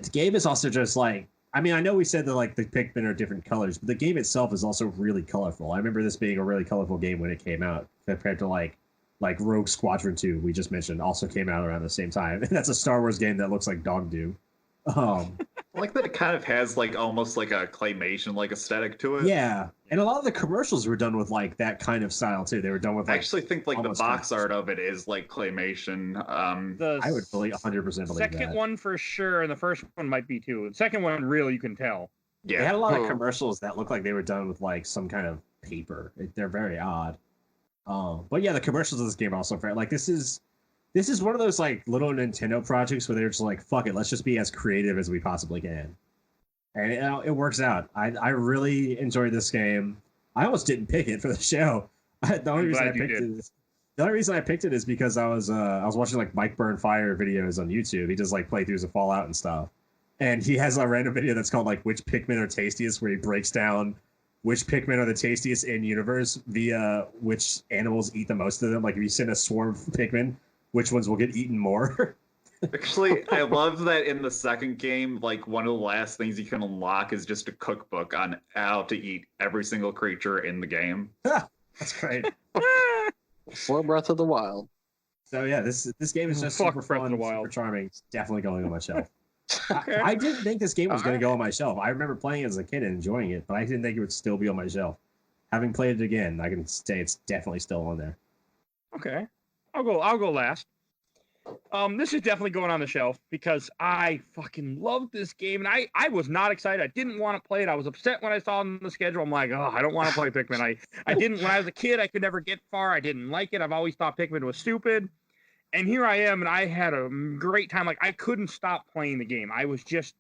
The game is also just like, I mean, I know we said that like the Pikmin are different colors, but the game itself is also really colorful. I remember this being a really colorful game when it came out, compared to like Rogue Squadron 2, we just mentioned, also came out around the same time. And that's a Star Wars game that looks like dog do. I like that it kind of has like almost like a claymation like aesthetic to it. Yeah. And a lot of the commercials were done with like that kind of style too. They were done with like. I actually think like the box art of it is like claymation. I would believe 100% believe that. Second one for sure, and the first one might be too. The second one, really, you can tell. Yeah, they had a lot of commercials that looked like they were done with like some kind of paper. They're very odd. But yeah, the commercials of this game are also fair. Like this is one of those like little Nintendo projects where they're just like, fuck it, let's just be as creative as we possibly can. And it works out. I really enjoyed this game. I almost didn't pick it for the show. The only reason I picked it is because I was watching like Mike Burn Fire videos on YouTube. He does like playthroughs of Fallout and stuff. And he has a random video that's called like which Pikmin are tastiest, where he breaks down which Pikmin are the tastiest in universe via which animals eat the most of them. Like if you send a swarm of Pikmin, which ones will get eaten more. Actually, I love that in the second game, like one of the last things you can unlock is just a cookbook on how to eat every single creature in the game. That's great. For Breath of the Wild. So yeah, this game is just super fun, super charming. It's definitely going on my shelf. Okay. I didn't think this game was going to go on my shelf. I remember playing it as a kid and enjoying it, but I didn't think it would still be on my shelf. Having played it again, I can say it's definitely still on there. Okay, I'll go last. This is definitely going on the shelf because I fucking loved this game, and I was not excited. I didn't want to play it. I was upset when I saw it on the schedule. I'm like, oh, I don't want to play Pikmin. I didn't, when I was a kid, I could never get far. I didn't like it. I've always thought Pikmin was stupid. And here I am, and I had a great time. Like, I couldn't stop playing the game. I was just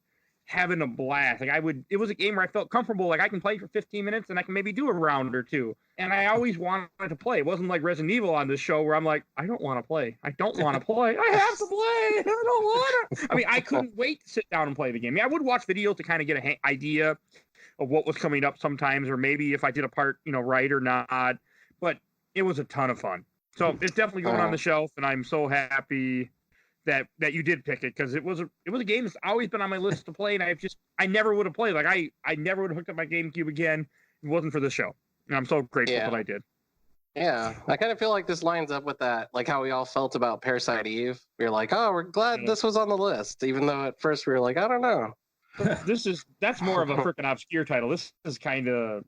having a blast. Like, it was a game where I felt comfortable. Like, I can play for 15 minutes, and I can maybe do a round or two. And I always wanted to play. It wasn't like Resident Evil on this show where I'm like, I don't want to play. I don't want to play. I have to play. I don't want to. I mean, I couldn't wait to sit down and play the game. I mean, I would watch videos to kind of get an idea of what was coming up sometimes, or maybe if I did a part, right or not. But it was a ton of fun. So it's definitely going on the shelf, and I'm so happy that you did pick it, because it was a game that's always been on my list to play, and I never would have played. Like I never would have hooked up my GameCube again if it wasn't for this show. And I'm so grateful that I did. Yeah, I kind of feel like this lines up with that, like how we all felt about Parasite Eve. We were like, oh, we're glad this was on the list, even though at first we were like, I don't know. That's more of a freaking obscure title. This is kind of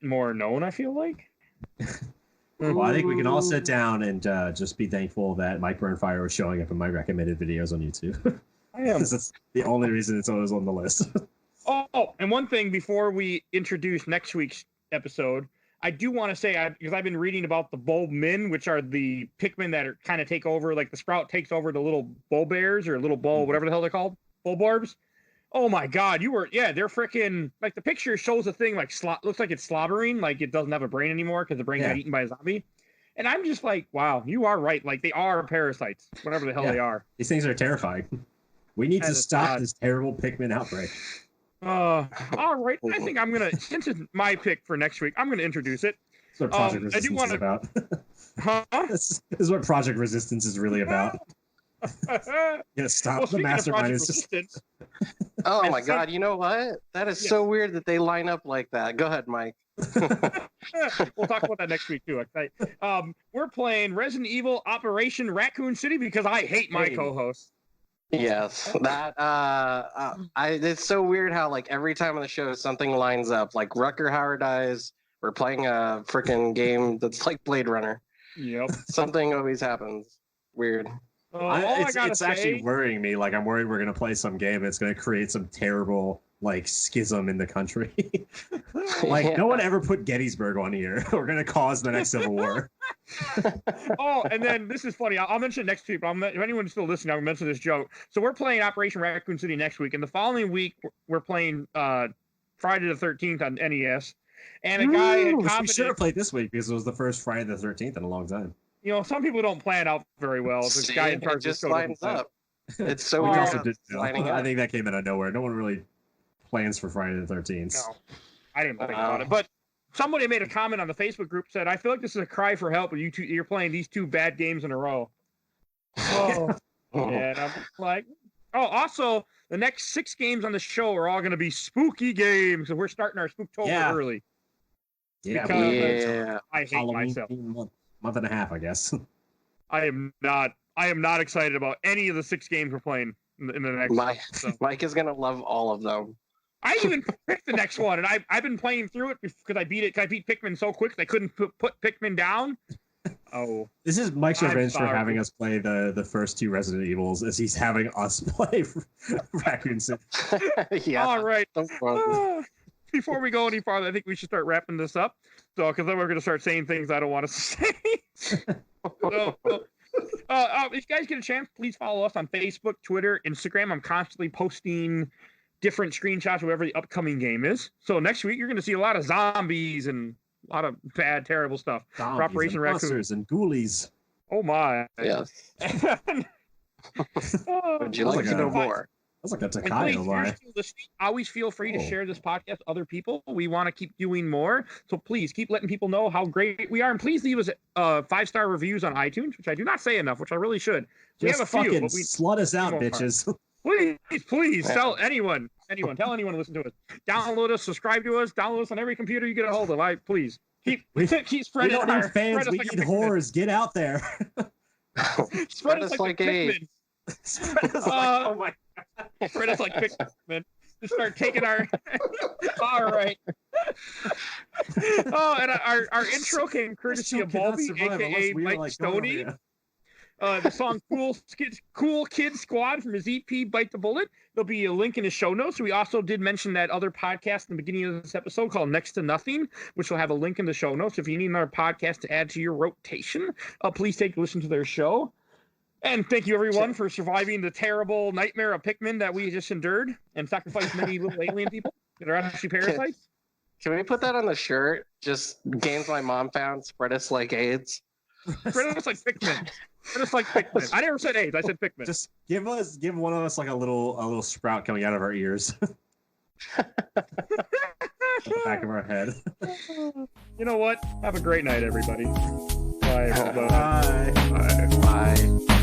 more known, I feel like. Well, I think we can all sit down and just be thankful that Mike Burnfire was showing up in my recommended videos on YouTube. I am. That's the only reason it's always on the list. Oh, and one thing before we introduce next week's episode, I do want to say, because I've been reading about the bulb min, which are the Pikmin that are kind of take over, like the Sprout takes over the little bull bears or little bull, whatever the hell they're called, bulbarbs. Oh my God, they're freaking, like the picture shows a thing like looks like it's slobbering, like it doesn't have a brain anymore because the brain got eaten by a zombie. And I'm just like, wow, you are right. Like they are parasites, whatever the hell they are. These things are terrifying. We need to stop this terrible Pikmin outbreak. All right. I think I'm going to, since it's my pick for next week, I'm going to introduce it. That's what Project Resistance is about. Huh? This is what Project Resistance is really about. Stop the mastermind. Oh my God! You know what? That is so weird that they line up like that. Go ahead, Mike. We'll talk about that next week too. We're playing Resident Evil Operation Raccoon City because I hate my co-host. Yes, that it's so weird how like every time on the show something lines up. Like Rutger Hauer dies. We're playing a freaking game that's like Blade Runner. Yep. Something always happens. Weird. It's actually worrying me. Like I'm worried we're gonna play some game that's gonna create some terrible like schism in the country. No one ever put Gettysburg on here. We're gonna cause the next Civil War. And then this is funny. I'll mention it next week. But if anyone's still listening, I'll mention this joke. So we're playing Operation Raccoon City next week, and the following week we're playing Friday the 13th on NES. And a guy had commented, we should have played this week because it was the first Friday the 13th in a long time. Some people don't plan out very well. The guy in charge just lines up. It's so weird. I think that came out of nowhere. No one really plans for Friday the 13th. No, I didn't think about it. But somebody made a comment on the Facebook group, said, I feel like this is a cry for help when you're playing these two bad games in a row. And I'm like, also, the next 6 games on the show are all going to be spooky games. So we're starting our Spooktober early. Yeah. I hate Halloween myself. Month and a half, I guess. I am not excited about any of the 6 games we're playing in the next. Mike is gonna love all of them. I didn't even pick the next one, and I've been playing through it because I beat it. I beat Pikmin so quick I couldn't put Pikmin down. Oh, this is Mike's revenge for having us play the first 2 Resident Evils, as he's having us play Raccoon City. Yeah. All right. Before we go any farther, I think we should start wrapping this up. So, because then we're going to start saying things I don't want us to say. So, if you guys get a chance, please follow us on Facebook, Twitter, Instagram. I'm constantly posting different screenshots of whatever the upcoming game is. So next week, you're going to see a lot of zombies and a lot of bad, terrible stuff. Zombies Operation and Raccoon and ghoulies. Oh my! Yes. Would you like to know more? That's like a Takayo line. Always feel free to share this podcast with other people. We want to keep doing more, so please keep letting people know how great we are, and please leave us 5-star reviews on iTunes, which I do not say enough, which I really should. We have a few, but slut us out, bitches. Please tell anyone, tell anyone to listen to us. Download us, subscribe to us, download us on every computer you get a hold of. Please keep spreading. We don't need fans. We need whores. Get out there. Spread us like AIDS. Spread us like, oh my God. Spread us like Pikmin. Just start taking our. All right. Oh, and our intro came courtesy of Balby, aka Mike Stoney. The song Cool Kid Squad from his EP Bite the Bullet. There'll be a link in the show notes. We also did mention that other podcast in the beginning of this episode called Next to Nothing, which will have a link in the show notes. If you need another podcast to add to your rotation, please take a listen to their show. And thank you, everyone, for surviving the terrible nightmare of Pikmin that we just endured and sacrificed many little alien people that are actually parasites. Can we put that on the shirt? Just games my mom found, spread us like AIDS. Spread us like Pikmin. Spread us like Pikmin. I never said AIDS. I said Pikmin. Just give one of us like a little sprout coming out of our ears. The back of our head. You know what? Have a great night, everybody. Bye. Bye. Bye.